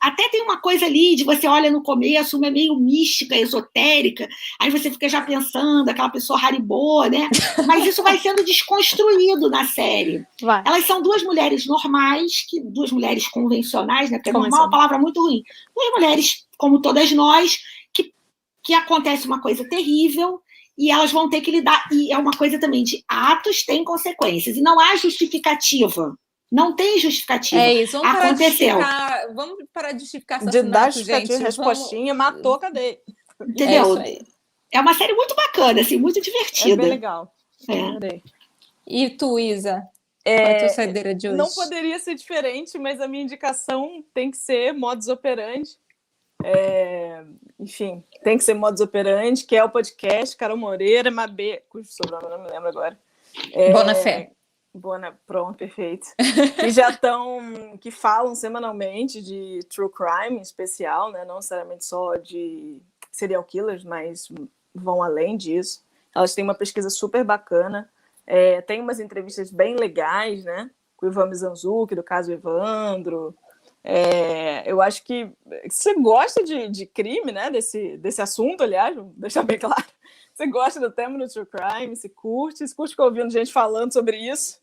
até tem uma coisa ali de você olha no começo, uma é meio mística, esotérica, aí você fica já pensando, aquela pessoa Haribo, né? Mas isso vai sendo desconstruído na série. Elas são duas mulheres normais, duas mulheres convencionais, né? Porque normal é uma palavra muito ruim. Duas mulheres, como todas nós, que acontece uma coisa terrível e elas vão ter que lidar. E é uma coisa também de atos têm consequências, e não há justificativa. Não tem justificativa. É isso, aconteceu. Vamos parar de justificar assassinato, de dar justificativa, respostinha, matou, cadê? Entendeu? É uma série muito bacana, assim, muito divertida. É bem legal. E tu, Isa? Qual é a tua saideira de hoje? Não poderia ser diferente, mas a minha indicação tem que ser Modus Operandi. Enfim, tem que ser Modus Operandi, que é o podcast Carol Moreira, Mabê, cujo sobrenome eu não me lembro agora. Bonafé. Pronto, perfeito. Que falam semanalmente de true crime em especial, né? Não necessariamente só de serial killers, mas vão além disso. Elas têm uma pesquisa super bacana, tem umas entrevistas bem legais, né? Com o Ivan Mizanzuki, do caso Evandro. Eu acho que se você gosta de crime, né? Desse assunto, aliás, vou deixar bem claro. Você gosta do tema do true crime, se curte ficar ouvindo gente falando sobre isso.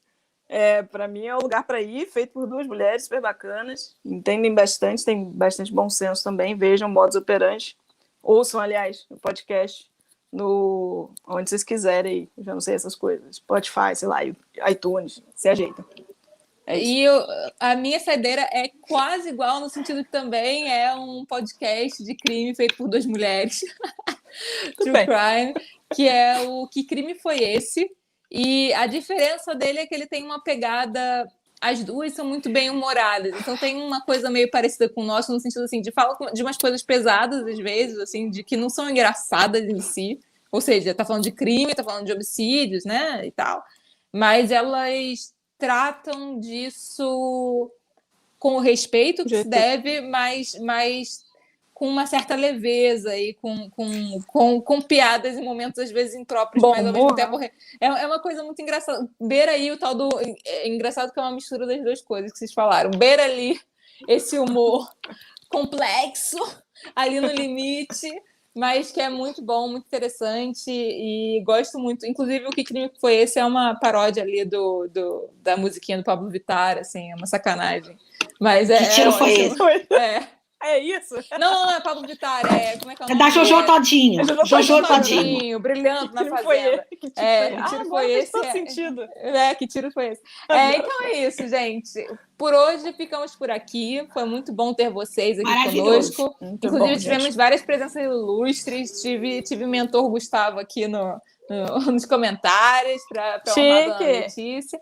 Para mim é o lugar para ir, feito por duas mulheres super bacanas, entendem bastante, tem bastante bom senso também, vejam Modus Operandi, ouçam, aliás, o podcast onde vocês quiserem, eu já não sei essas coisas, Spotify, sei lá, iTunes, se ajeitam. E a minha saideira é quase igual, no sentido que também é um podcast de crime feito por duas mulheres. True Crime, que é o Que Crime Foi Esse? E a diferença dele é que ele tem uma pegada... As duas são muito bem humoradas, então tem uma coisa meio parecida com o nosso, no sentido assim, de falar de umas coisas pesadas, às vezes, assim, de que não são engraçadas em si. Ou seja, tá falando de crime, tá falando de homicídios, né, e tal. Mas elas tratam disso com o respeito que se deve, mas com uma certa leveza e com piadas em momentos, às vezes, impróprios, mas ao mesmo tempo é uma coisa muito engraçada. Beira aí o tal do... É engraçado que é uma mistura das duas coisas que vocês falaram. Beira ali esse humor complexo, ali no limite, mas que é muito bom, muito interessante e gosto muito. Inclusive, o Que Crime Foi Esse é uma paródia ali da musiquinha do Pablo Vittar, assim, é uma sacanagem. Mas que tiro foi esse? É isso? Não é Pablo Vittar, como é que é o nome? É da Jojo Todinho. Jojo Todinho, brilhando na fazenda. Que tiro foi esse? Faz todo sentido. Que tiro foi esse? Então é isso, gente. Por hoje, ficamos por aqui. Foi muito bom ter vocês aqui conosco. Muito Inclusive, bom, tivemos várias presenças ilustres. Tive o mentor Gustavo aqui nos comentários para honrar a Dona Letícia.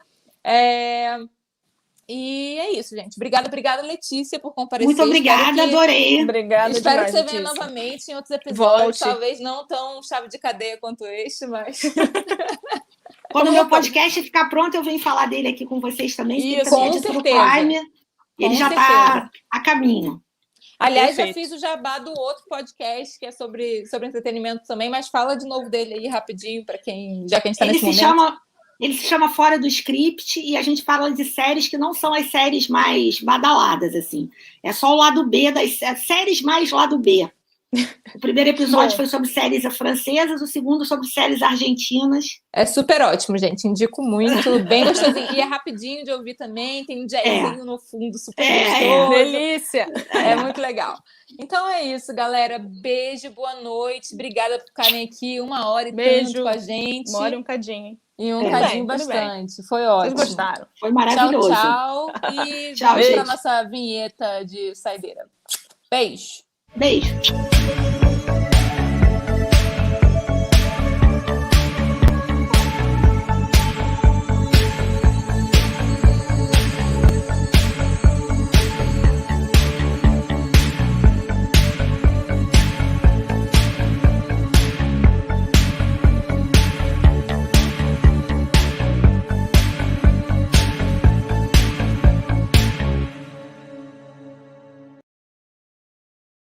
E é isso, gente. Obrigada, Letícia, por comparecer. Muito obrigada, adorei. Obrigada Espero demais, que você venha Letícia. novamente em outros episódios. Volte. Talvez não tão chave de cadeia quanto este, mas... Quando o meu podcast ficar pronto, eu venho falar dele aqui com vocês também. Isso, com certeza. Ele já está a caminho. Aliás, já fiz o jabá do outro podcast que é sobre entretenimento também, mas fala de novo dele aí rapidinho, para já que a gente está nesse momento. Ele se chama Fora do Script e a gente fala de séries que não são as séries mais badaladas, assim. É só o lado B das séries mais lado B. O primeiro episódio foi sobre séries francesas, o segundo sobre séries argentinas. É super ótimo, gente. Indico muito, bem gostosinho. E é rapidinho de ouvir também, tem um jazzinho no fundo super gostoso. Delícia! É muito legal. Então é isso, galera. Beijo, boa noite. Obrigada por ficarem aqui 1h e tanto com a gente. 1h e um cadinho. E um cadinho bastante. Foi ótimo. Vocês gostaram? Foi maravilhoso. Tchau. E tchau, vamos para a nossa vinheta de saideira. Beijo. Beijo.